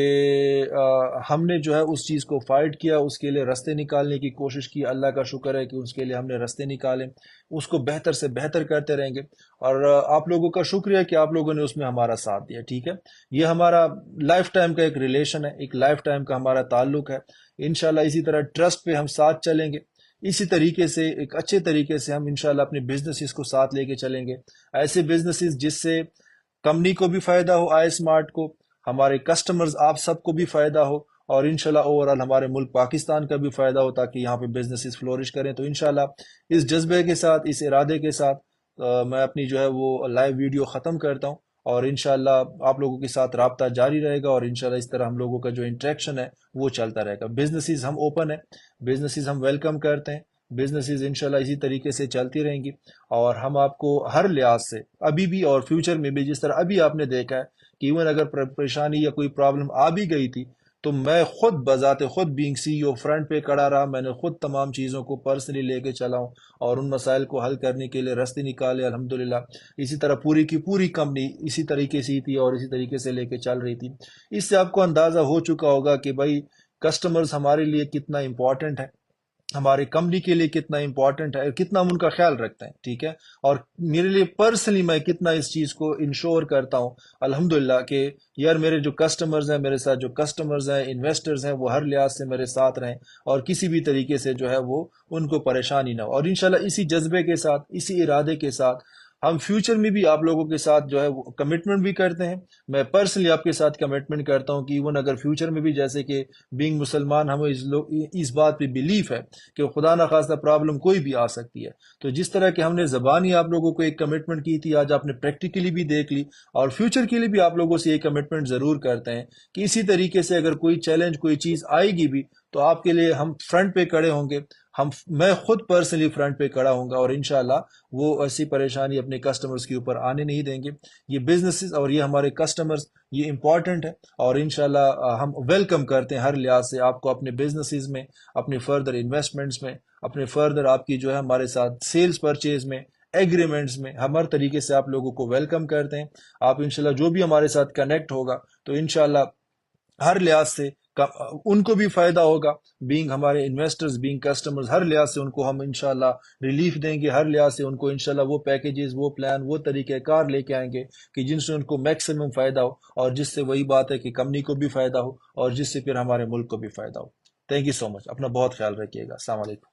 ہم نے جو ہے اس چیز کو فائٹ کیا، اس کے لیے رستے نکالنے کی کوشش کی. اللہ کا شکر ہے کہ اس کے لیے ہم نے رستے نکالے، اس کو بہتر سے بہتر کرتے رہیں گے. اور آپ لوگوں کا شکریہ کہ آپ لوگوں نے اس میں ہمارا ساتھ دیا. ٹھیک ہے، یہ ہمارا لائف ٹائم کا ایک ریلیشن ہے، ایک لائف ٹائم کا ہمارا تعلق ہے. انشاءاللہ اسی طرح ٹرسٹ پہ ہم ساتھ چلیں گے، اسی طریقے سے ایک اچھے طریقے سے ہم انشاءاللہ اپنے بزنسز کو ساتھ لے کے چلیں گے. ایسے بزنسز جس سے کمپنی کو بھی فائدہ ہو، آئی اسمارٹ کو، ہمارے کسٹمرز آپ سب کو بھی فائدہ ہو، اور انشاءاللہ اوورال ہمارے ملک پاکستان کا بھی فائدہ ہو، تاکہ یہاں پہ بزنسز فلورش کریں. تو انشاءاللہ اس جذبے کے ساتھ، اس ارادے کے ساتھ میں اپنی جو ہے وہ لائیو ویڈیو ختم کرتا ہوں. اور انشاءاللہ آپ لوگوں کے ساتھ رابطہ جاری رہے گا، اور انشاءاللہ اس طرح ہم لوگوں کا جو انٹریکشن ہے وہ چلتا رہے گا. بزنسز ہم اوپن ہیں، بزنسز ہم ویلکم کرتے ہیں، بزنسز انشاءاللہ اسی طریقے سے چلتی رہیں گی. اور ہم آپ کو ہر لحاظ سے ابھی بھی اور فیوچر میں بھی، جس طرح ابھی آپ نے دیکھا ہے کہ ایون اگر پریشانی یا کوئی پرابلم آ بھی گئی تھی تو میں خود بذات خود بینگ سی او فرنٹ پہ کھڑا رہا. میں نے خود تمام چیزوں کو پرسنلی لے کے چلا ہوں اور ان مسائل کو حل کرنے کے لیے راستے نکالے الحمدللہ. اسی طرح پوری کی پوری کمپنی اسی طریقے سے ہی تھی اور اسی طریقے سے لے کے چل رہی تھی. اس سے آپ کو اندازہ ہو چکا ہوگا کہ بھائی کسٹمرز ہمارے لیے کتنا امپورٹنٹ ہے، ہماری کمپنی کے لیے کتنا امپورٹنٹ ہے، کتنا ہم ان کا خیال رکھتے ہیں. ٹھیک ہے، اور میرے لیے پرسنلی میں کتنا اس چیز کو انشور کرتا ہوں الحمدللہ کہ یار میرے جو کسٹمرز ہیں، میرے ساتھ جو کسٹمرز ہیں، انویسٹرز ہیں، وہ ہر لحاظ سے میرے ساتھ رہیں اور کسی بھی طریقے سے جو ہے وہ ان کو پریشانی نہ ہو. اور انشاءاللہ اسی جذبے کے ساتھ، اسی ارادے کے ساتھ ہم فیوچر میں بھی آپ لوگوں کے ساتھ جو ہے وہ کمٹمنٹ بھی کرتے ہیں. میں پرسنلی آپ کے ساتھ کمٹمنٹ کرتا ہوں کہ ایون اگر فیوچر میں بھی، جیسے کہ بینگ مسلمان ہمیں اس بات پہ بیلیف ہے کہ خدا نہ خواستہ پرابلم کوئی بھی آ سکتی ہے، تو جس طرح کہ ہم نے زبانی آپ لوگوں کو ایک کمٹمنٹ کی تھی، آج آپ نے پریکٹیکلی بھی دیکھ لی، اور فیوچر کے لیے بھی آپ لوگوں سے یہ کمٹمنٹ ضرور کرتے ہیں کہ اسی طریقے سے اگر کوئی چیلنج، کوئی چیز آئے گی بھی تو آپ کے لیے ہم فرنٹ پہ کھڑے ہوں گے. میں خود پرسنلی فرنٹ پہ کھڑا ہوں گا، اور انشاءاللہ وہ ایسی پریشانی اپنے کسٹمرز کے اوپر آنے نہیں دیں گے. یہ بزنسز اور یہ ہمارے کسٹمرز یہ امپورٹنٹ ہے، اور انشاءاللہ ہم ویلکم کرتے ہیں ہر لحاظ سے آپ کو اپنے بزنسز میں، اپنے فردر انویسٹمنٹس میں، اپنے فردر آپ کی جو ہے ہمارے ساتھ سیلز پرچیز میں، ایگریمنٹس میں، ہم ہر طریقے سے آپ لوگوں کو ویلکم کرتے ہیں. آپ انشاءاللہ جو بھی ہمارے ساتھ کنیکٹ ہوگا تو انشاءاللہ ہر لحاظ سے ان کو بھی فائدہ ہوگا. بینگ ہمارے انویسٹرز، بینگ کسٹمرز، ہر لحاظ سے ان کو ہم انشاءاللہ ریلیف دیں گے. ہر لحاظ سے ان کو انشاءاللہ وہ پیکیجز، وہ پلان، وہ طریقہ کار لے کے آئیں گے کہ جن سے ان کو میکسیمم فائدہ ہو، اور جس سے وہی بات ہے کہ کمپنی کو بھی فائدہ ہو، اور جس سے پھر ہمارے ملک کو بھی فائدہ ہو. تھینک یو سو مچ. اپنا بہت خیال رکھیے گا. السلام علیکم.